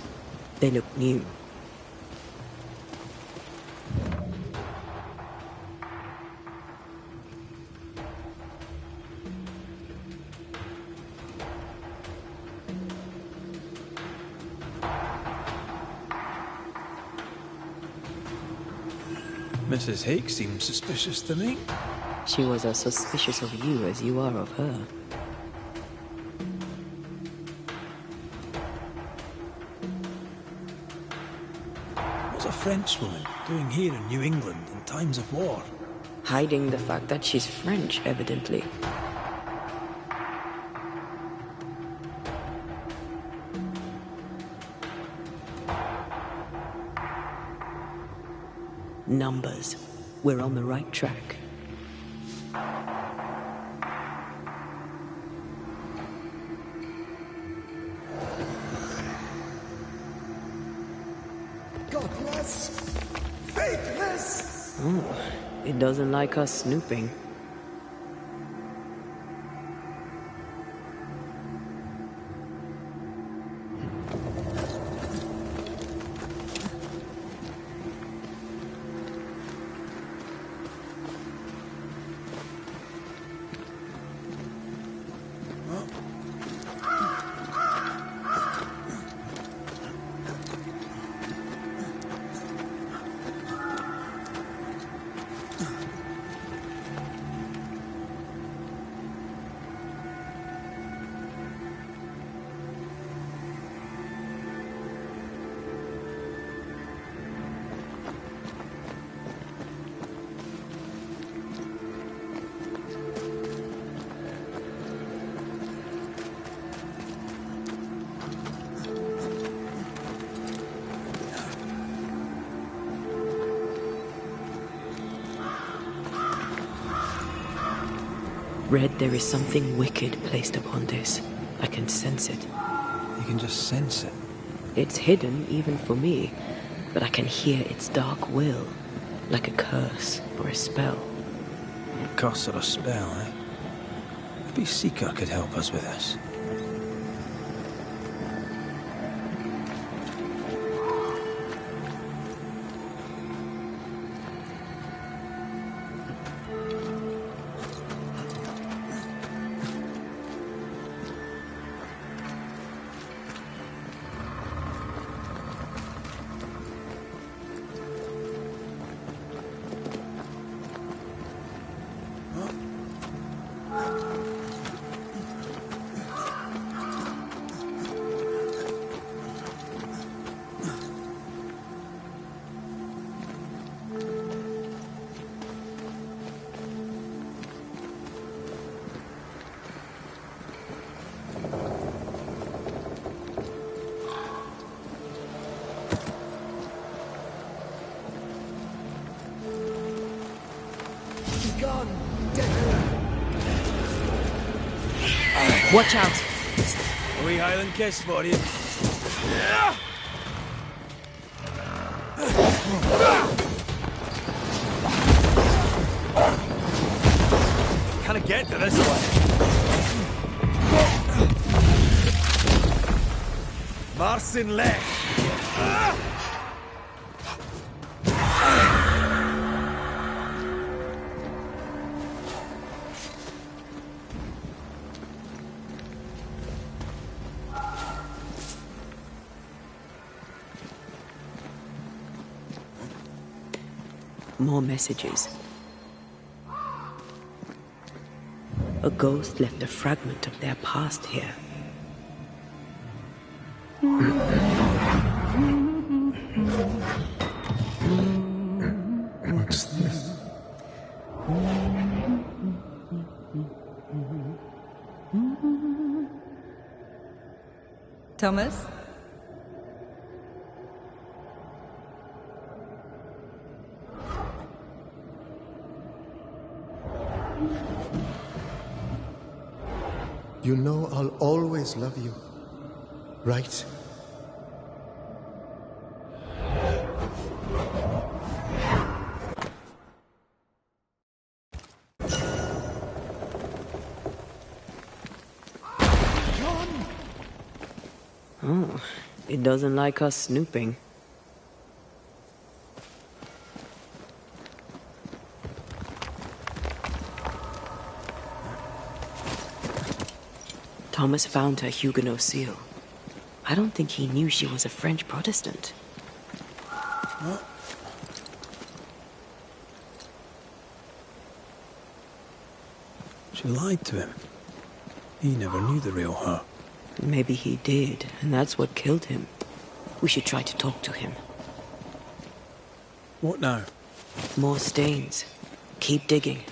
Speaker 2: They look new.
Speaker 1: Mrs. Hake seems suspicious to me.
Speaker 2: She was as suspicious of you as you are of her.
Speaker 1: What's a Frenchwoman doing here in New England in times of war?
Speaker 2: Hiding the fact that she's French, evidently. Numbers. We're on the right track.
Speaker 3: Godless! Faithless!
Speaker 2: Oh, it doesn't like us snooping. Red, there is something wicked placed upon this. I can sense it.
Speaker 1: You can just sense it.
Speaker 2: It's hidden, even for me, but I can hear its dark will, like a curse or a spell.
Speaker 1: A curse or a spell, eh? Maybe Seeker could help us with this.
Speaker 3: gun!
Speaker 2: Watch out!
Speaker 5: A wee Highland kiss for you. Can I get to this one? Marcin left.
Speaker 2: More messages. A ghost left a fragment of their past here.
Speaker 1: What's this?
Speaker 9: Thomas?
Speaker 3: You know I'll always love you, right?
Speaker 2: Oh, it doesn't like us snooping. Thomas found her Huguenot seal. I don't think he knew she was a French Protestant.
Speaker 1: She lied to him. He never knew the real her.
Speaker 2: Maybe he did, and that's what killed him. We should try to talk to him.
Speaker 1: What now?
Speaker 2: More stains. Keep digging.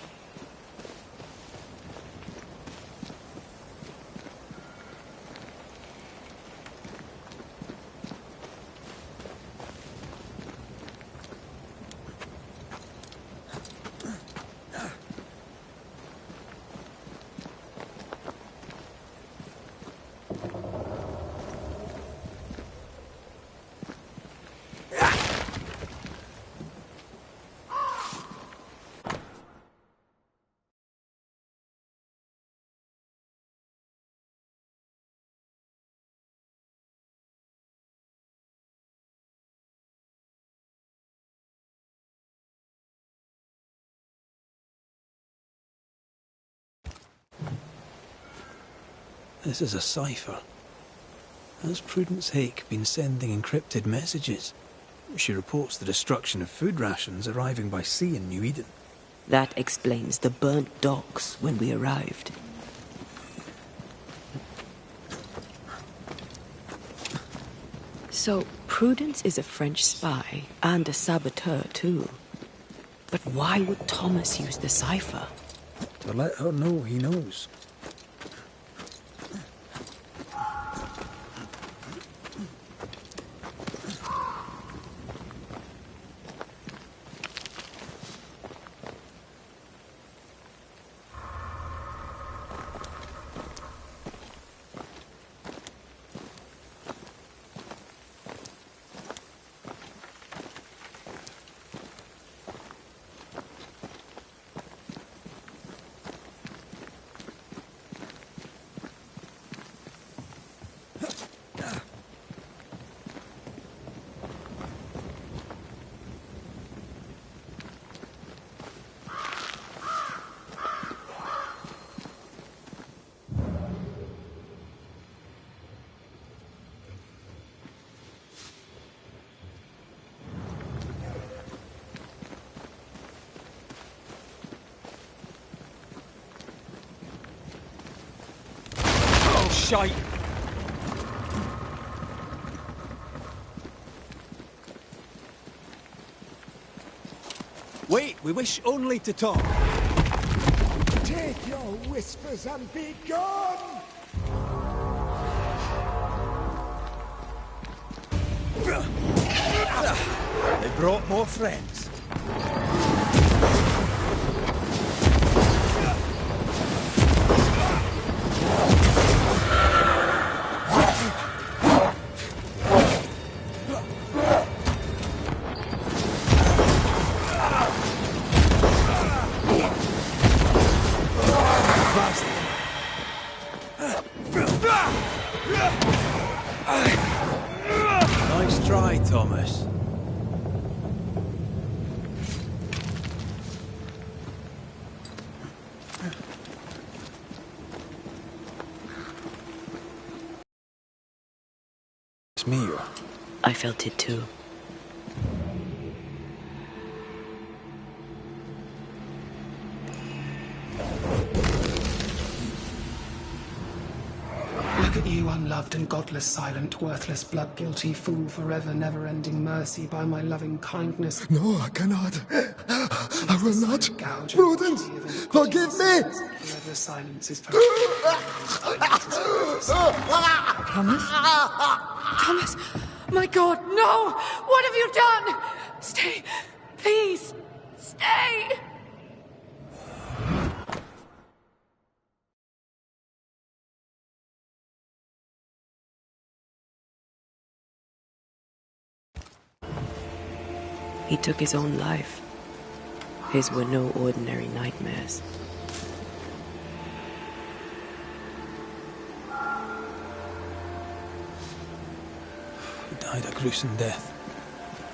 Speaker 1: This is a cipher. Has Prudence Hake been sending encrypted messages? She reports the destruction of food rations arriving by sea in New Eden.
Speaker 2: That explains the burnt docks when we arrived. So, Prudence is a French spy and a saboteur too. But why would Thomas use the cipher?
Speaker 1: To let her know he knows.
Speaker 5: Shite! Wait, we wish only to talk.
Speaker 3: Take your whispers and be gone!
Speaker 5: They brought more friends.
Speaker 1: Nice try, Thomas. It's me.
Speaker 2: I felt it too.
Speaker 10: Look at you, unloved and godless, silent, worthless, blood-guilty fool, forever never-ending mercy by my loving kindness.
Speaker 3: No, I cannot. I will not. Prudence, forgive me!
Speaker 10: Forever silence is
Speaker 9: Thomas? Thomas! My God, no! What have you done? Stay! Please! Stay!
Speaker 2: He took his own life. His were no ordinary nightmares.
Speaker 1: He died a gruesome death.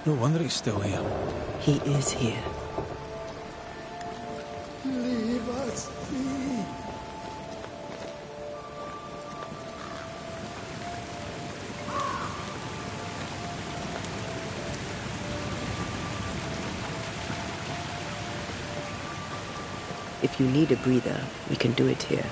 Speaker 1: No wonder he's still here.
Speaker 2: He is here.
Speaker 3: Leave us be.
Speaker 2: If you need a breather, we can do it here.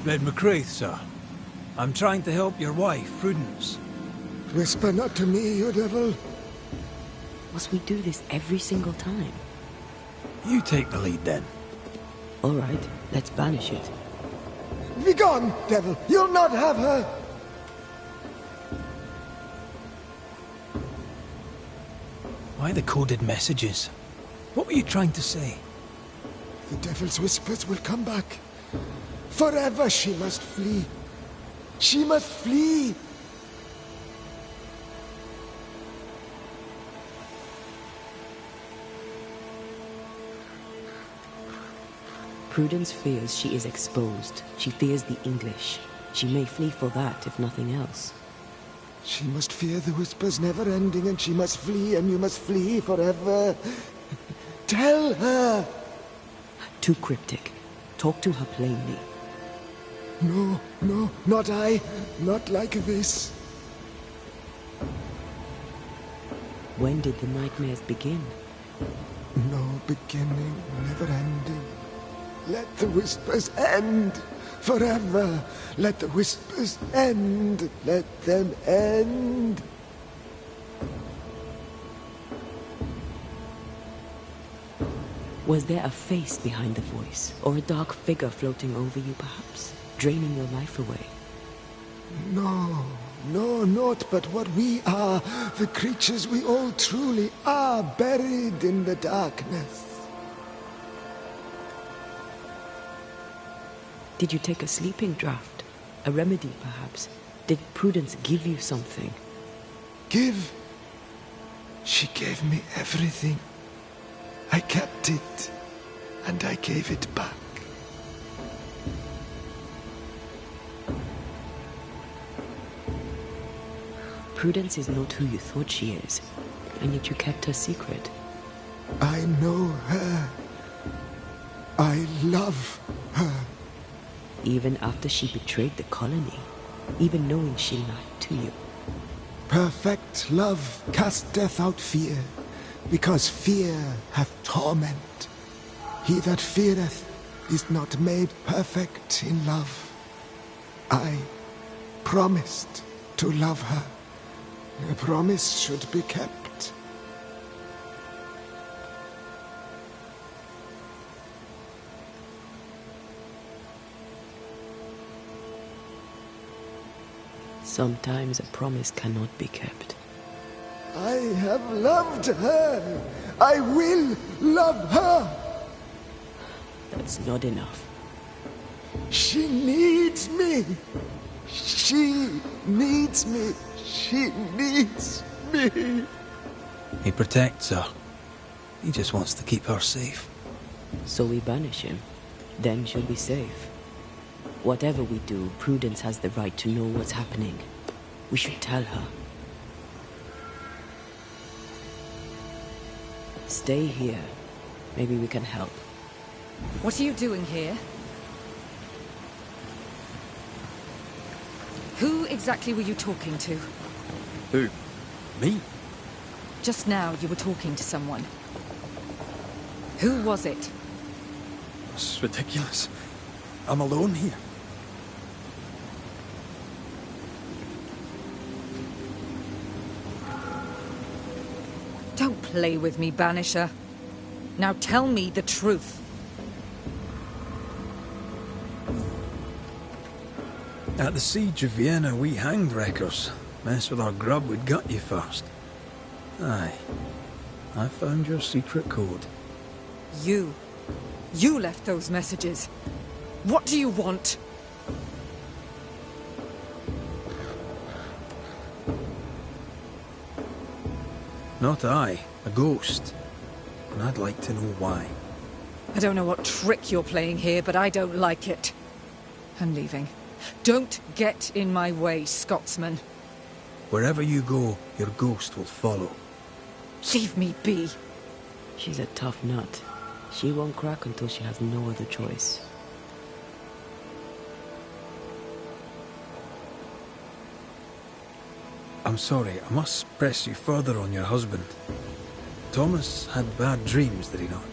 Speaker 1: Red McCraith, sir. I'm trying to help your wife, Prudence.
Speaker 3: Whisper not to me, you devil.
Speaker 2: Must we do this every single time?
Speaker 1: You take the lead, then.
Speaker 2: All right, let's banish it.
Speaker 3: Begone, devil! You'll not have her!
Speaker 1: Why the coded messages? What were you trying to say?
Speaker 3: The devil's whispers will come back. Forever she must flee. She must flee!
Speaker 2: Prudence fears she is exposed. She fears the English. She may flee for that, if nothing else.
Speaker 3: She must fear the whispers never ending, and she must flee, and you must flee forever. Tell her!
Speaker 2: Too cryptic. Talk to her plainly.
Speaker 11: No, no, not I. Not like this.
Speaker 2: When did the nightmares begin?
Speaker 11: No beginning, never ending. Let the whispers end forever. Let the whispers end. Let them end.
Speaker 2: Was there a face behind the voice, or a dark figure floating over you perhaps, draining your life away?
Speaker 11: No, no, not but what we are, the creatures we all truly are, buried in the darkness.
Speaker 2: Did you take a sleeping draught? A remedy, perhaps? Did Prudence give you something?
Speaker 11: Give? She gave me everything. I kept it, and I gave it back.
Speaker 2: Prudence is not who you thought she is, and yet you kept her secret.
Speaker 11: I know her. I love her.
Speaker 2: Even after she betrayed the colony, even knowing she lied to you.
Speaker 11: Perfect love casteth out fear, because fear hath torment. He that feareth is not made perfect in love. I promised to love her. A promise should be kept.
Speaker 2: Sometimes a promise cannot be kept.
Speaker 11: I have loved her. I will love her.
Speaker 2: That's not enough.
Speaker 11: She needs me. She needs me. She needs me.
Speaker 1: He protects her. He just wants to keep her safe.
Speaker 2: So we banish him. Then she'll be safe. Whatever we do, Prudence has the right to know what's happening. We should tell her. Stay here. Maybe we can help.
Speaker 9: What are you doing here? Who exactly were you talking to?
Speaker 1: Who? Me?
Speaker 9: Just now you were talking to someone. Who was it?
Speaker 1: It's ridiculous. I'm alone here.
Speaker 9: Don't play with me, Banisher. Now tell me the truth.
Speaker 1: At the siege of Vienna, we hanged wreckers. Mess with our grub, we'd gut you first. Aye. I found your secret code.
Speaker 9: You left those messages. What do you want?
Speaker 1: Not I, a ghost. And I'd like to know why.
Speaker 9: I don't know what trick you're playing here, but I don't like it. I'm leaving. Don't get in my way, Scotsman.
Speaker 1: Wherever you go, your ghost will follow.
Speaker 9: Leave me be.
Speaker 2: She's a tough nut. She won't crack until she has no other choice.
Speaker 1: I'm sorry, I must press you further on your husband. Thomas had bad dreams, did he not?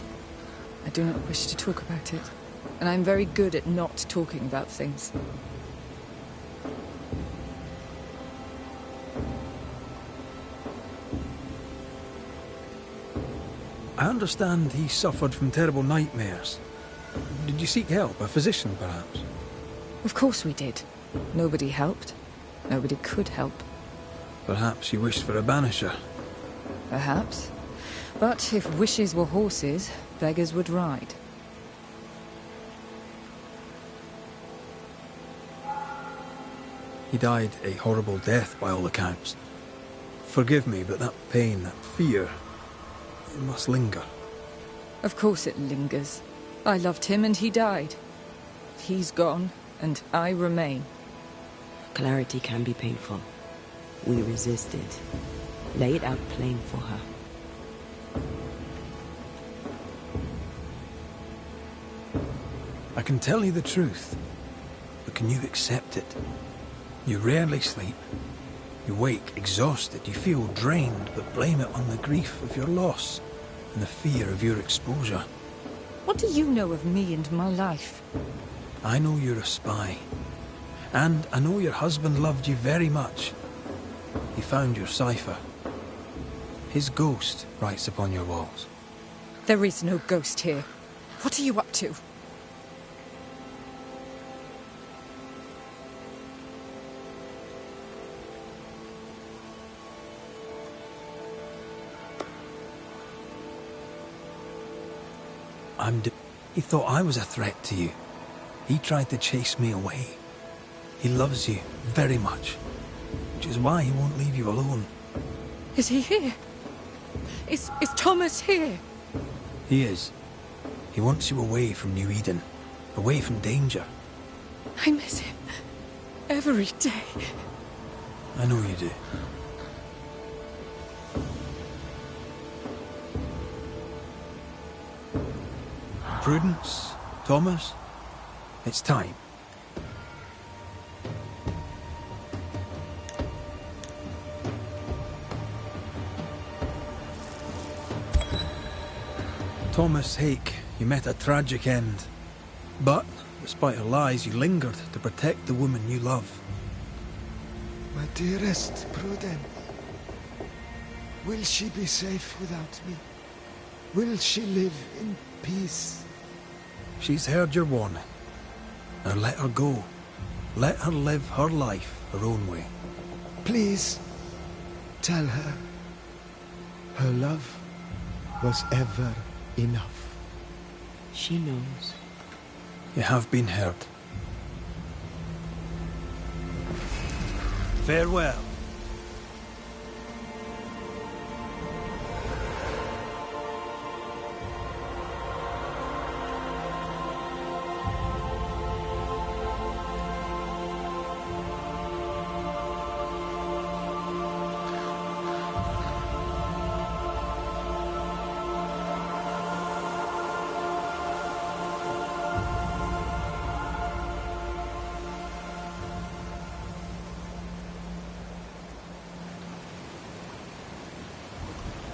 Speaker 9: I do not wish to talk about it, and I'm very good at not talking about things.
Speaker 1: I understand he suffered from terrible nightmares. Did you seek help? A physician, perhaps?
Speaker 9: Of course we did. Nobody helped. Nobody could help.
Speaker 1: Perhaps you wished for a banisher.
Speaker 9: Perhaps. But if wishes were horses, beggars would ride.
Speaker 1: He died a horrible death by all accounts. Forgive me, but that pain, that fear, it must linger.
Speaker 9: Of course it lingers. I loved him and he died. He's gone, and I remain.
Speaker 2: Clarity can be painful. We resisted. Lay it out plain for her.
Speaker 1: I can tell you the truth, but can you accept it? You rarely sleep. You wake exhausted, you feel drained, but blame it on the grief of your loss and the fear of your exposure.
Speaker 9: What do you know of me and my life?
Speaker 1: I know you're a spy. And I know your husband loved you very much. He found your cipher. His ghost writes upon your walls.
Speaker 9: There is no ghost here. What are you up to?
Speaker 1: He thought I was a threat to you. He tried to chase me away. He loves you very much, which is why he won't leave you alone.
Speaker 9: Is he here? Is Thomas here?
Speaker 1: He is. He wants you away from New Eden, away from danger.
Speaker 9: I miss him every day.
Speaker 1: I know you do. Prudence, Thomas, it's time. Thomas Hake, you met a tragic end. But, despite her lies, you lingered to protect the woman you love.
Speaker 11: My dearest Prudence, will she be safe without me? Will she live in peace?
Speaker 1: She's heard your warning. Now let her go. Let her live her life her own way.
Speaker 11: Please, tell her. Her love was ever enough.
Speaker 2: She knows.
Speaker 1: You have been heard. Farewell.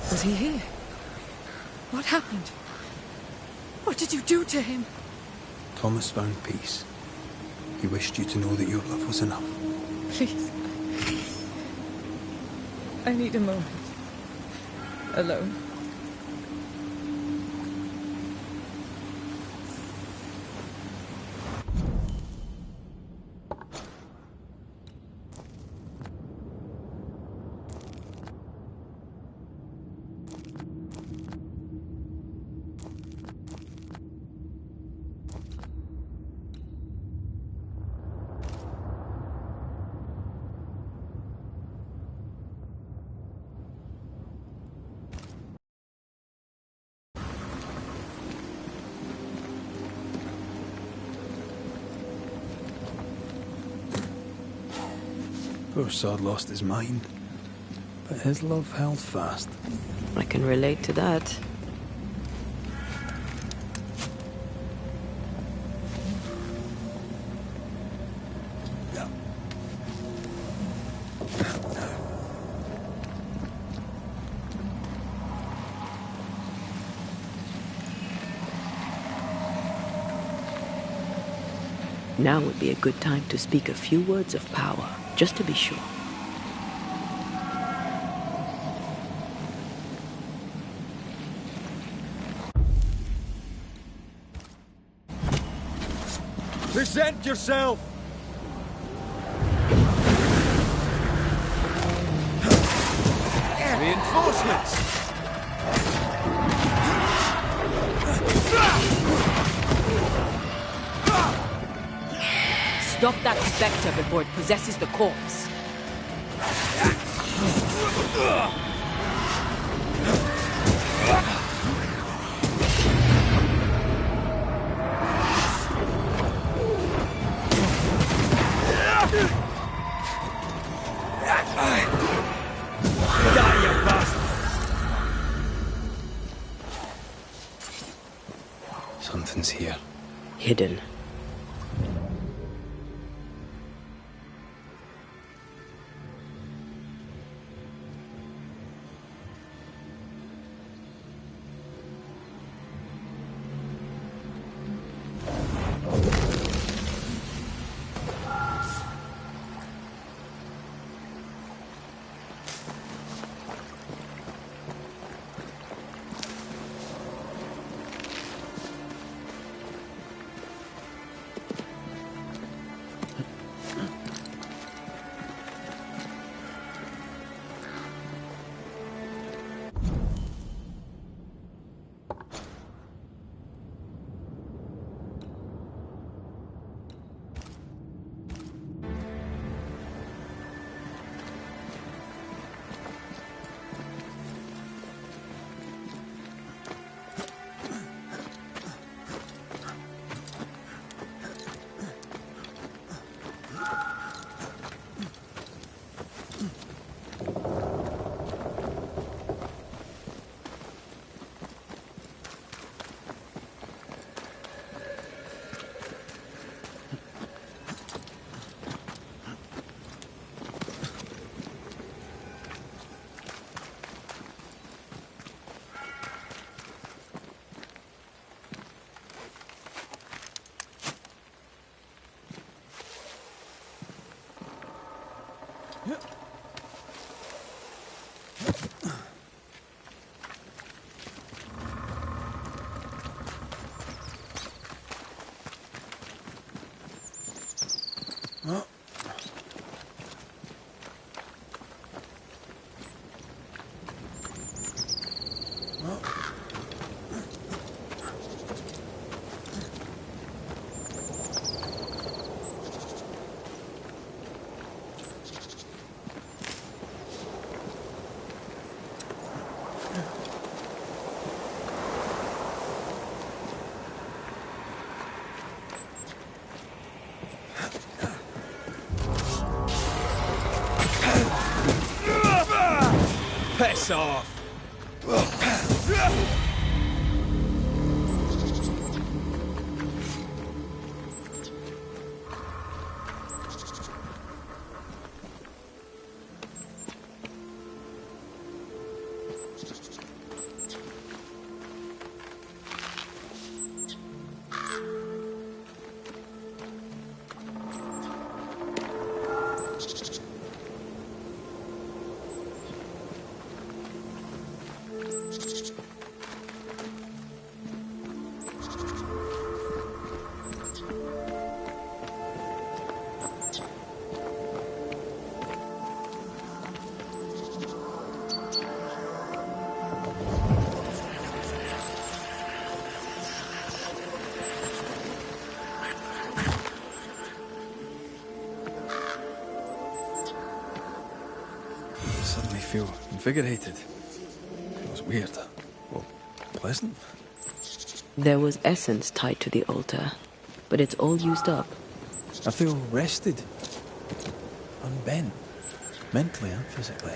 Speaker 9: Was he here? What happened? What did you do to him?
Speaker 1: Thomas found peace. He wished you to know that your love was enough.
Speaker 9: Please. I need a moment. Alone.
Speaker 1: Poor sod lost his mind, but his love held fast.
Speaker 2: I can relate to that. Now would be a good time to speak a few words of power, just to be sure.
Speaker 3: Present yourself! Reinforcements!
Speaker 2: Stop that spectre before it possesses the corpse.
Speaker 3: Die, you bastard!
Speaker 1: Something's here.
Speaker 2: Hidden.
Speaker 1: Piss off!
Speaker 5: Suddenly feel invigorated. Feels weird. Well, pleasant.
Speaker 2: There was essence tied to the altar, but it's all used up.
Speaker 5: I feel rested. Unbent. Mentally and physically.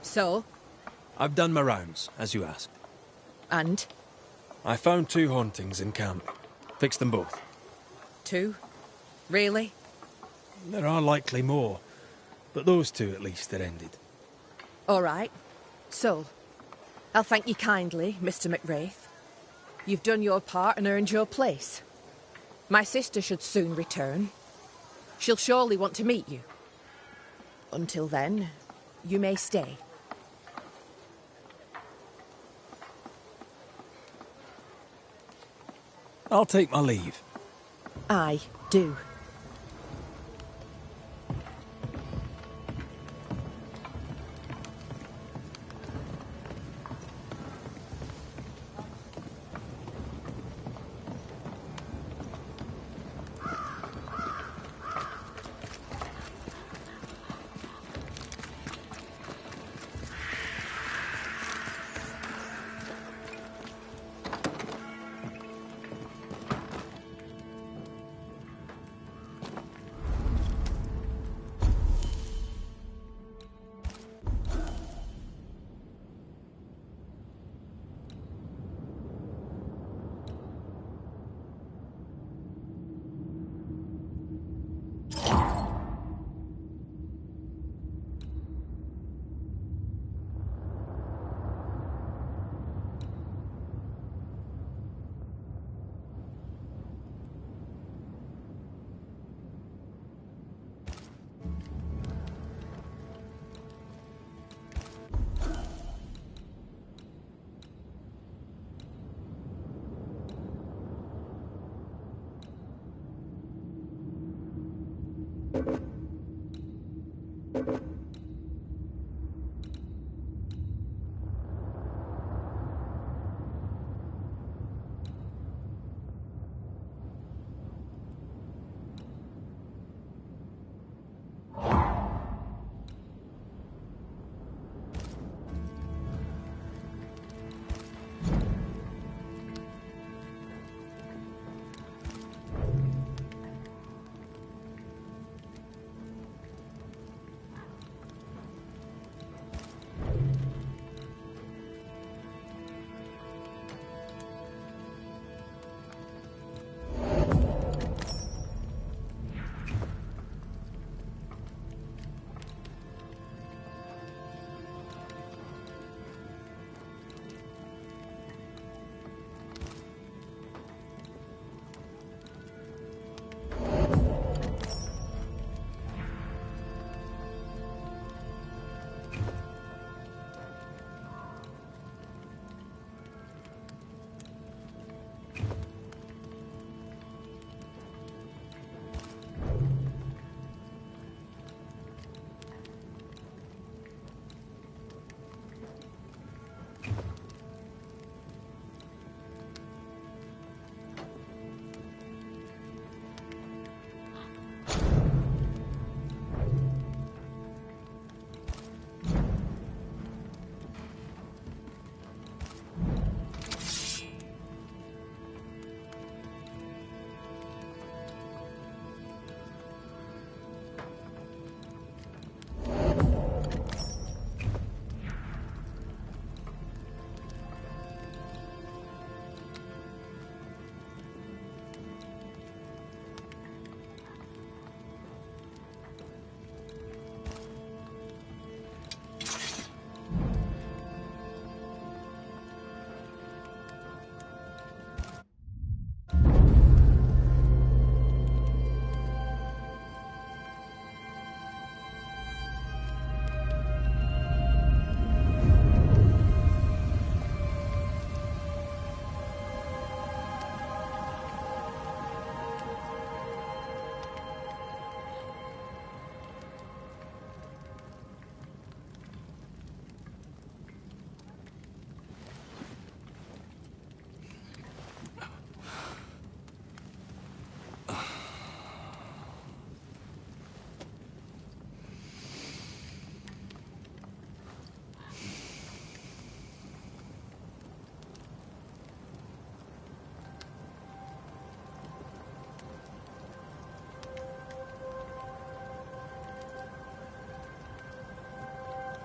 Speaker 12: So?
Speaker 5: I've done my rounds, as you asked.
Speaker 12: And?
Speaker 5: I found 2 hauntings in camp. Fixed them both.
Speaker 12: 2? Really?
Speaker 5: There are likely more, but those 2 at least are ended.
Speaker 12: All right. So, I'll thank you kindly, Mr. McWraith. You've done your part and earned your place. My sister should soon return. She'll surely want to meet you. Until then, you may stay.
Speaker 5: I'll take my leave.
Speaker 12: I do.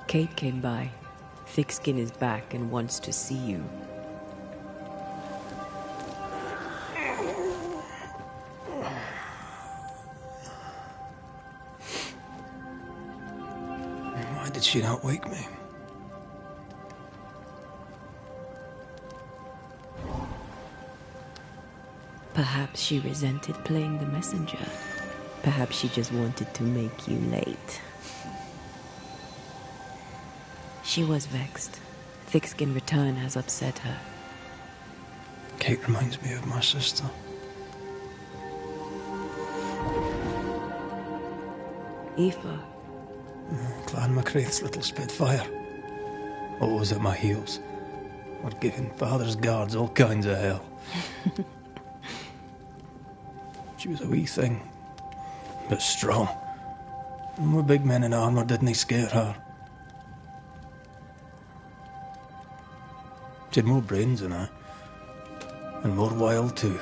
Speaker 2: Kate came by. Thickskin is back and wants to see you.
Speaker 5: Why did she not wake me?
Speaker 2: Perhaps she resented playing the messenger. Perhaps she just wanted to make you late. She was vexed. Thickskin return has upset her.
Speaker 5: Kate reminds me of my sister.
Speaker 2: Aoife.
Speaker 5: Clan MacRaith's little spitfire. Always at my heels. Or giving father's guards all kinds of hell. She was a wee thing, but strong. And with big men in armour didn't scare her. She had more brains than I, and more wild too.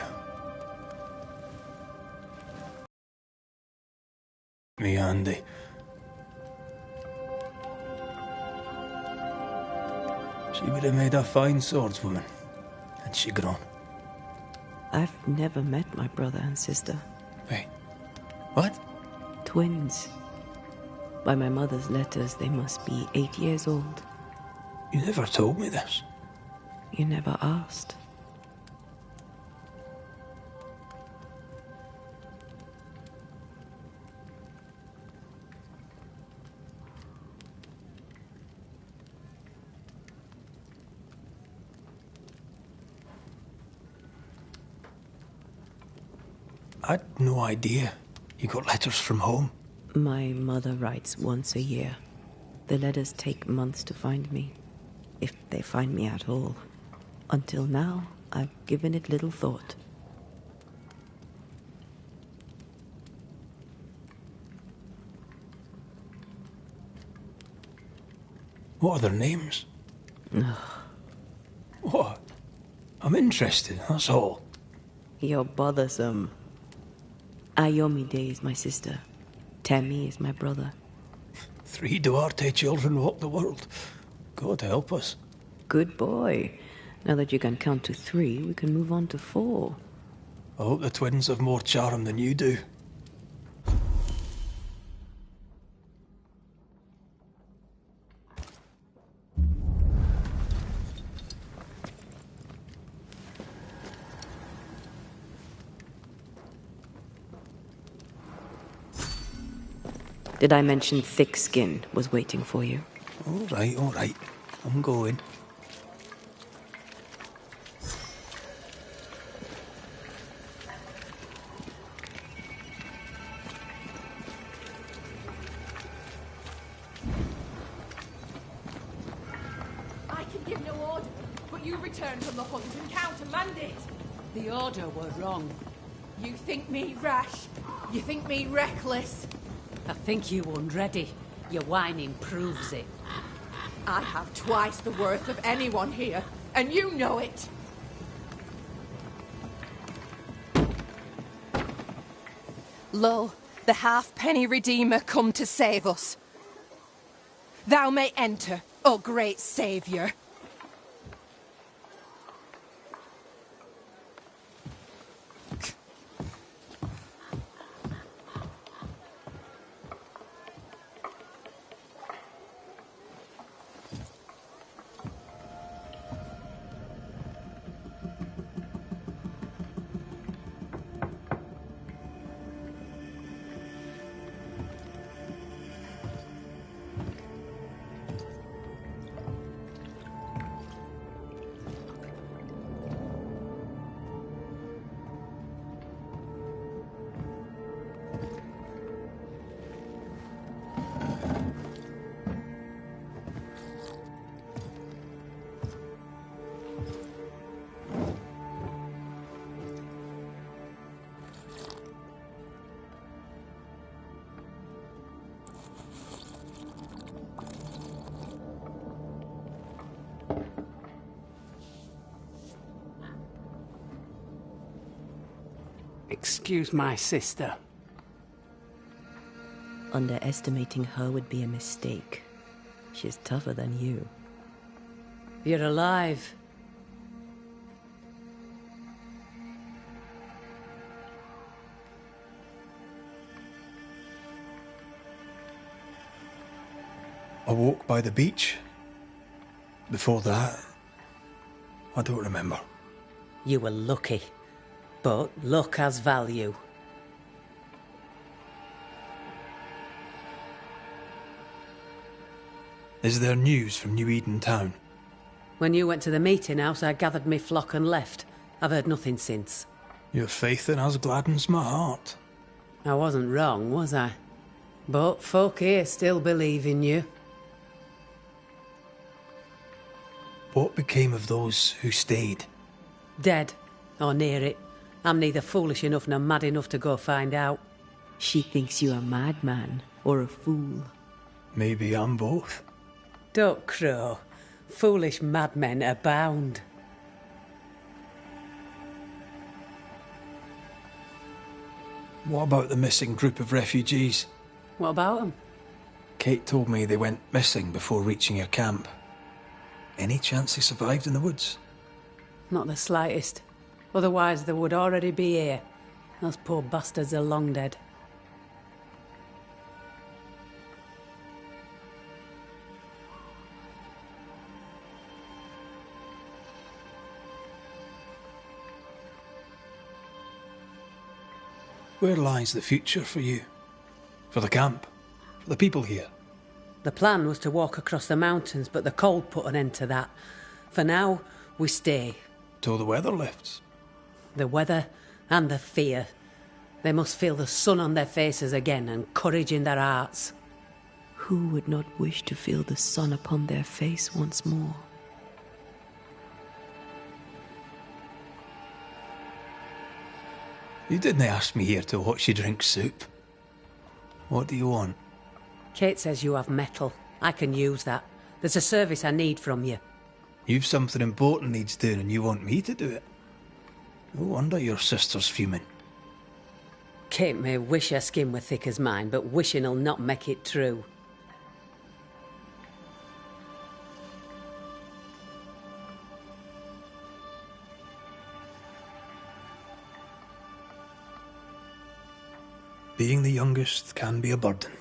Speaker 5: Me, Andy. She would have made a fine swordswoman, had she grown.
Speaker 2: I've never met my brother and sister.
Speaker 5: Wait, what?
Speaker 2: Twins. By my mother's letters, they must be 8 years old.
Speaker 5: You never told me this.
Speaker 2: You never asked.
Speaker 5: I'd no idea you got letters from home.
Speaker 2: My mother writes once a year. The letters take months to find me, if they find me at all. Until now, I've given it little thought.
Speaker 5: What are their names? What? I'm interested, that's all.
Speaker 2: You're bothersome. Ayomide is my sister. Temi is my brother.
Speaker 5: 3 Duarte children walk the world. God help us.
Speaker 2: Good boy. Now that you can count to 3, we can move on to 4.
Speaker 5: I hope the twins have more charm than you do.
Speaker 2: Did I mention Thickskin was waiting for you?
Speaker 5: All right. I'm going.
Speaker 12: I can give no order, but you return from the hunt and countermand it.
Speaker 13: The order were wrong.
Speaker 12: You think me rash? You think me reckless?
Speaker 13: I think you unready. Your whining proves it.
Speaker 12: I have twice the worth of anyone here, and you know it. Lo, the halfpenny redeemer come to save us. Thou may enter, O great saviour.
Speaker 10: Excuse my sister.
Speaker 2: Underestimating her would be a mistake. She's tougher than you.
Speaker 13: You're alive.
Speaker 1: I walked by the beach. Before that, I don't remember.
Speaker 13: You were lucky. But luck has value.
Speaker 1: Is there news from New Eden town?
Speaker 13: When you went to the meeting house, I gathered me flock and left. I've heard nothing since.
Speaker 1: Your faith in us gladdens my heart.
Speaker 13: I wasn't wrong, was I? But folk here still believe in you.
Speaker 1: What became of those who stayed?
Speaker 13: Dead, or near it. I'm neither foolish enough nor mad enough to go find out.
Speaker 2: She thinks you a madman or a fool.
Speaker 1: Maybe I'm both.
Speaker 13: Don't crow. Foolish madmen abound.
Speaker 1: What about the missing group of refugees?
Speaker 13: What about them?
Speaker 1: Kate told me they went missing before reaching your camp. Any chance they survived in the woods?
Speaker 13: Not the slightest. Otherwise they would already be here. Those poor bastards are long dead.
Speaker 1: Where lies the future for you? For the camp? For the people here?
Speaker 13: The plan was to walk across the mountains, but the cold put an end to that. For now, we stay.
Speaker 1: Till the weather lifts.
Speaker 13: The weather and the fear. They must feel the sun on their faces again and courage in their hearts.
Speaker 2: Who would not wish to feel the sun upon their face once more?
Speaker 1: You didn't ask me here to watch you drink soup. What do you want?
Speaker 13: Kate says you have metal. I can use that. There's a service I need from you.
Speaker 1: You've something important needs doing and you want me to do it? No wonder your sister's fuming.
Speaker 13: Kate may wish her skin were thick as mine, but wishing'll not make it true.
Speaker 1: Being the youngest can be a burden.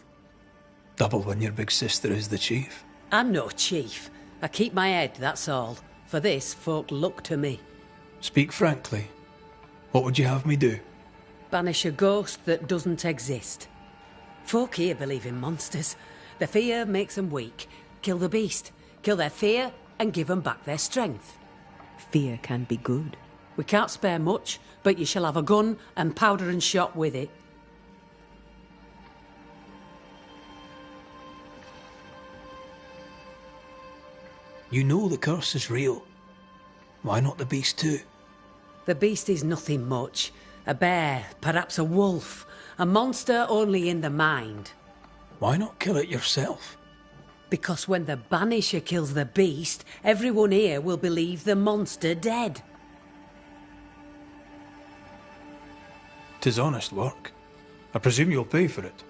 Speaker 1: Double when your big sister is the chief.
Speaker 13: I'm no chief. I keep my head, that's all. For this, folk look to me.
Speaker 1: Speak frankly. What would you have me do?
Speaker 13: Banish a ghost that doesn't exist. Folk here believe in monsters. The fear makes them weak. Kill the beast. Kill their fear and give them back their strength.
Speaker 2: Fear can be good.
Speaker 13: We can't spare much, but you shall have a gun and powder and shot with it.
Speaker 1: You know the curse is real. Why not the beast too?
Speaker 13: The beast is nothing much. A bear, perhaps a wolf. A monster only in the mind.
Speaker 1: Why not kill it yourself?
Speaker 13: Because when the Banisher kills the beast, everyone here will believe the monster dead.
Speaker 1: 'Tis honest work. I presume you'll pay for it.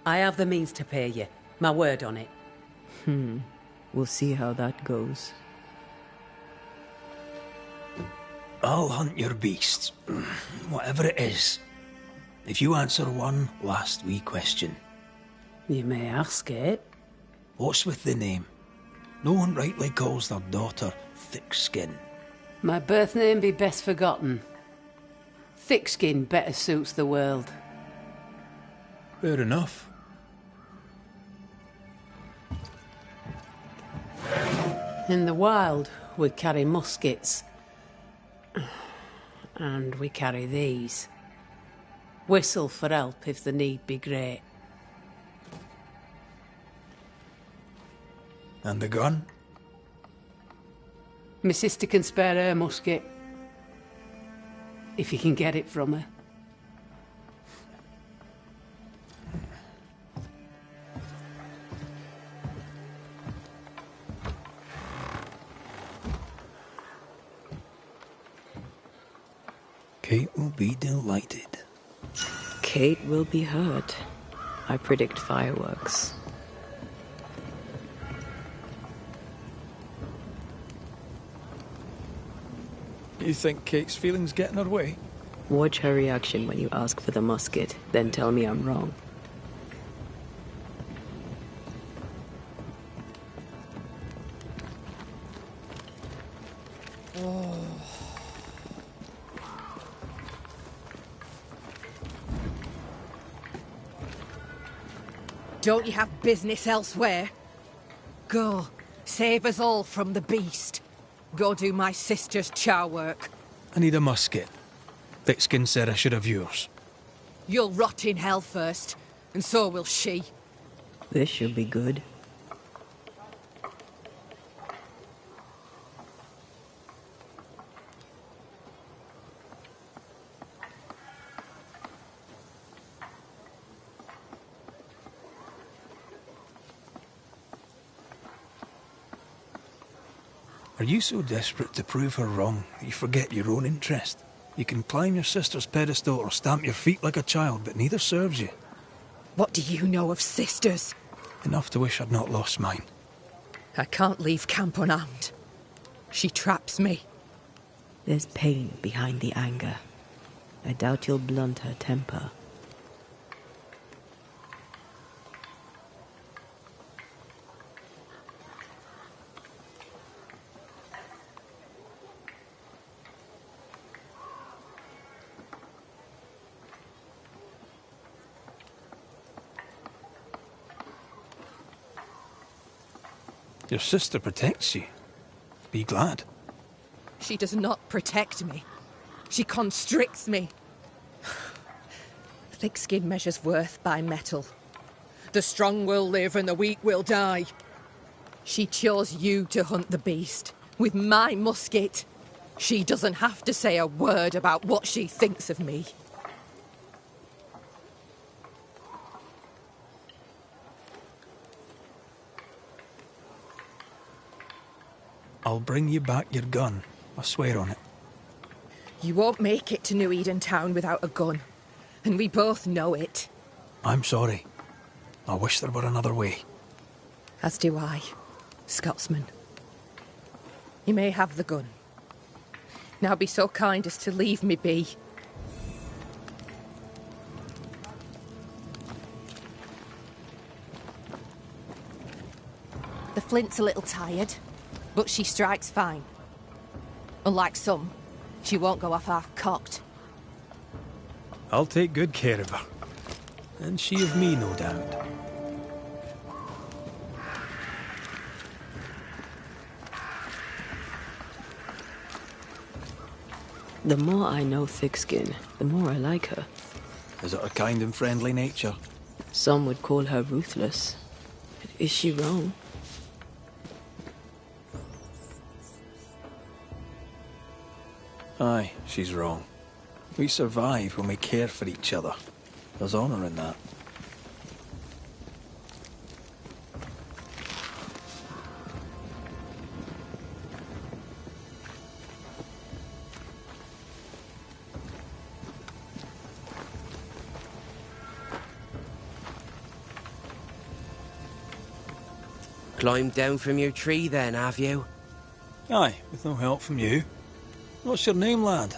Speaker 13: I have the means to pay you. My word on it.
Speaker 2: We'll see how that goes.
Speaker 1: I'll hunt your beast, whatever it is, if you answer one last wee question.
Speaker 13: You may ask it.
Speaker 1: What's with the name? No one rightly calls their daughter Thickskin.
Speaker 13: My birth name be best forgotten. Thick skin better suits the world.
Speaker 1: Fair enough.
Speaker 13: In the wild, we carry muskets. And we carry these. Whistle for help if the need be great.
Speaker 1: And the gun?
Speaker 13: My sister can spare her musket. If you can get it from her.
Speaker 1: Kate will be delighted.
Speaker 2: Kate will be hurt. I predict fireworks.
Speaker 1: You think Kate's feelings get in her way?
Speaker 2: Watch her reaction when you ask for the musket, then tell me I'm wrong.
Speaker 12: Don't you have business elsewhere? Go, save us all from the beast. Go do my sister's char work.
Speaker 1: I need a musket. Thickskin said I should have yours.
Speaker 12: You'll rot in hell first, and so will she.
Speaker 2: This should be good.
Speaker 1: Are you so desperate to prove her wrong that you forget your own interest? You can climb your sister's pedestal or stamp your feet like a child, but neither serves you.
Speaker 12: What do you know of sisters?
Speaker 1: Enough to wish I'd not lost mine.
Speaker 12: I can't leave camp unarmed. She traps me.
Speaker 2: There's pain behind the anger. I doubt you'll blunt her temper.
Speaker 1: Your sister protects you. Be glad.
Speaker 12: She does not protect me. She constricts me. Thick skin measures worth by metal. The strong will live and the weak will die. She chose you to hunt the beast with my musket. She doesn't have to say a word about what she thinks of me.
Speaker 1: I'll bring you back your gun. I swear on it.
Speaker 12: You won't make it to New Eden Town without a gun. And we both know it.
Speaker 1: I'm sorry. I wish there were another way.
Speaker 12: As do I, Scotsman. You may have the gun. Now be so kind as to leave me be. The flint's a little tired, but she strikes fine. Unlike some, she won't go off half-cocked.
Speaker 1: I'll take good care of her. And she of me, no doubt.
Speaker 2: The more I know Thickskin, the more I like her.
Speaker 1: Is it a kind and friendly nature?
Speaker 2: Some would call her ruthless. Is she wrong?
Speaker 1: Aye, she's wrong. We survive when we care for each other. There's honour in that.
Speaker 14: Climbed down from your tree then, have you?
Speaker 1: Aye, with no help from you. What's your name, lad?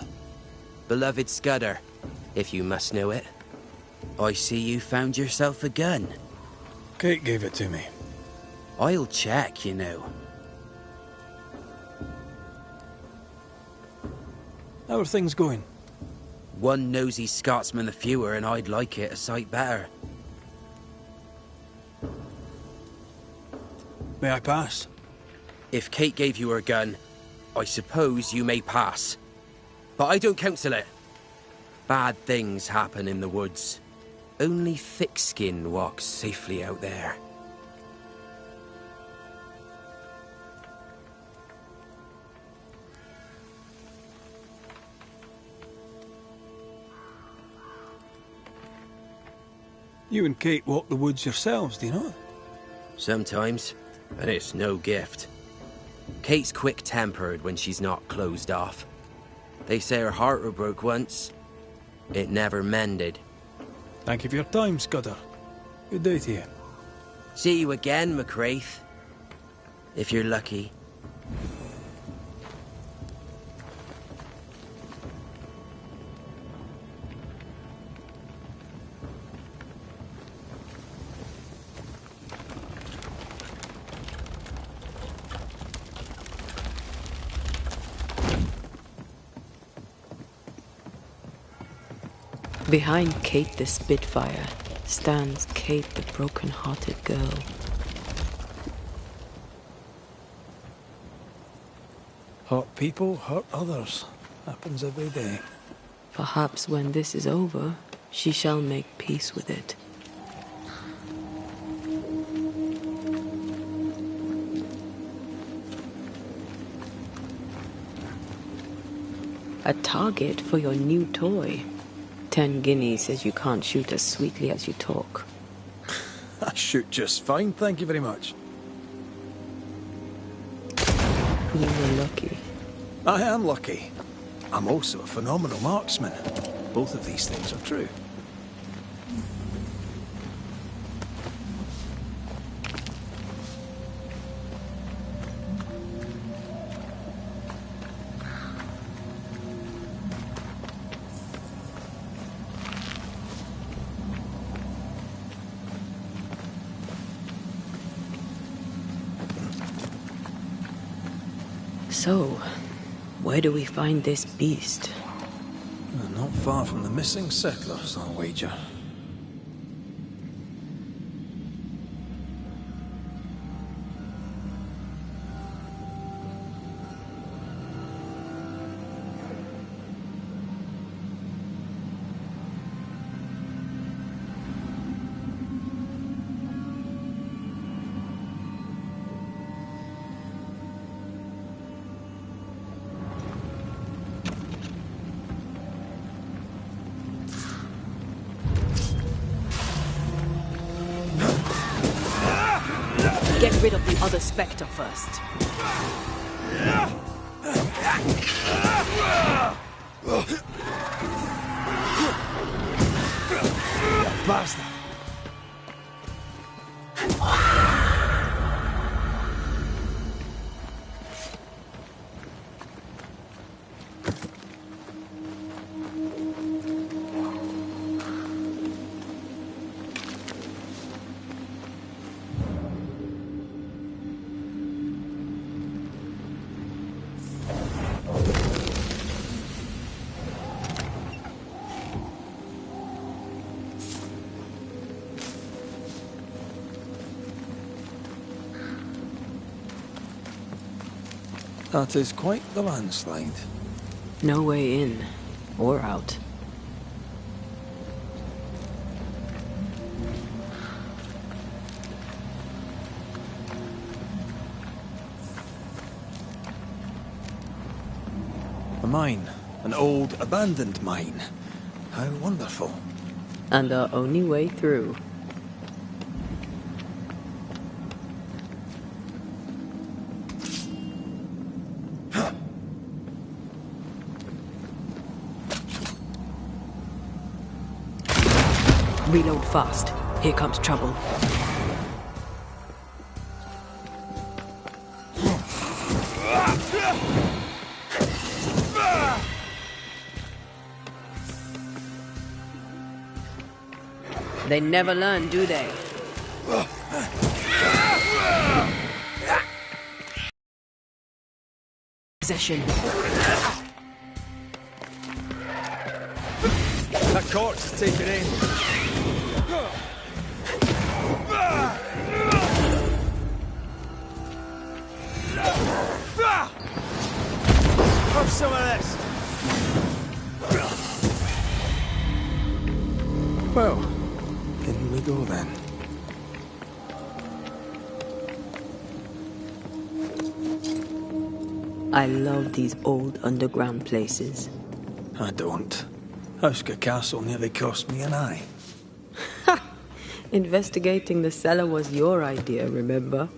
Speaker 14: Beloved Scudder, if you must know it. I see you found yourself a gun.
Speaker 1: Kate gave it to me.
Speaker 14: I'll check, you know.
Speaker 1: How are things going?
Speaker 14: One nosy Scotsman the fewer, and I'd like it a sight better.
Speaker 1: May I pass?
Speaker 14: If Kate gave you her gun, I suppose you may pass. But I don't counsel it. Bad things happen in the woods. Only Thickskin walks safely out there.
Speaker 1: You and Kate walk the woods yourselves, do you not?
Speaker 14: Sometimes, and it's no gift. Kate's quick-tempered when she's not closed off. They say her heart were broke once. It never mended.
Speaker 1: Thank you for your time, Scudder. Good day to you.
Speaker 14: See you again, McWraith. If you're lucky.
Speaker 2: Behind Kate the Spitfire stands Kate the broken-hearted girl.
Speaker 1: Hurt people hurt others. Happens every day.
Speaker 2: Perhaps when this is over, she shall make peace with it. A target for your new toy. 10 guineas says you can't shoot as sweetly as you talk.
Speaker 1: I shoot just fine, thank you very much.
Speaker 2: You were lucky.
Speaker 1: I am lucky. I'm also a phenomenal marksman. Both of these things are true.
Speaker 2: So, where do we find this beast?
Speaker 1: Not far from the missing settlers, I'll wager.
Speaker 2: Get rid of the other Spectre first.
Speaker 1: Bastard! That is quite the landslide.
Speaker 2: No way in or out.
Speaker 1: A mine. An old, abandoned mine. How wonderful.
Speaker 2: And our only way through. Reload fast. Here comes trouble. They never learn, do they? Possession.
Speaker 1: That corpse is taken in. Have some of this. Well, in we go then.
Speaker 2: I love these old underground places.
Speaker 1: I don't. Hauska Castle nearly cost me an eye.
Speaker 2: Investigating the cellar was your idea, remember?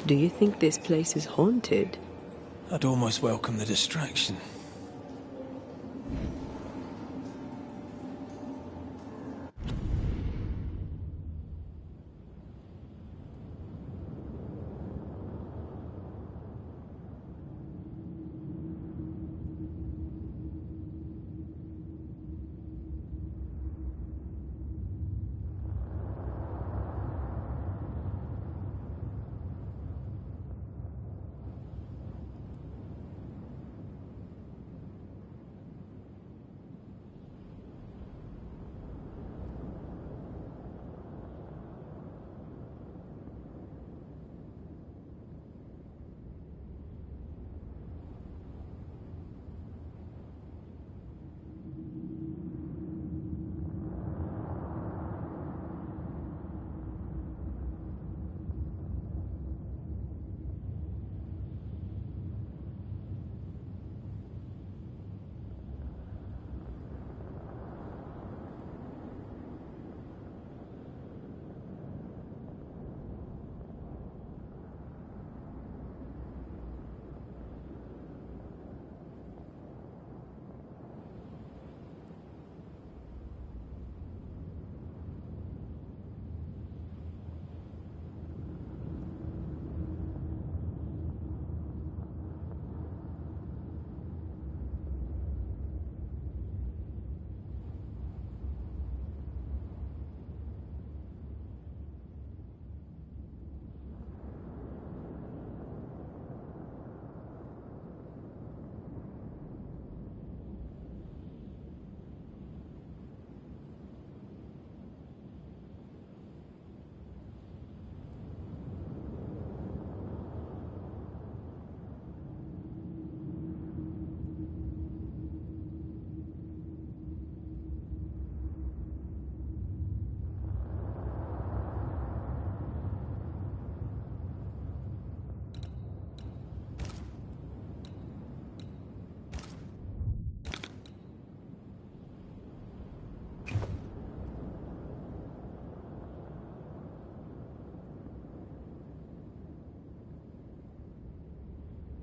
Speaker 2: Do you think this place is haunted?
Speaker 1: I'd almost welcome the distraction.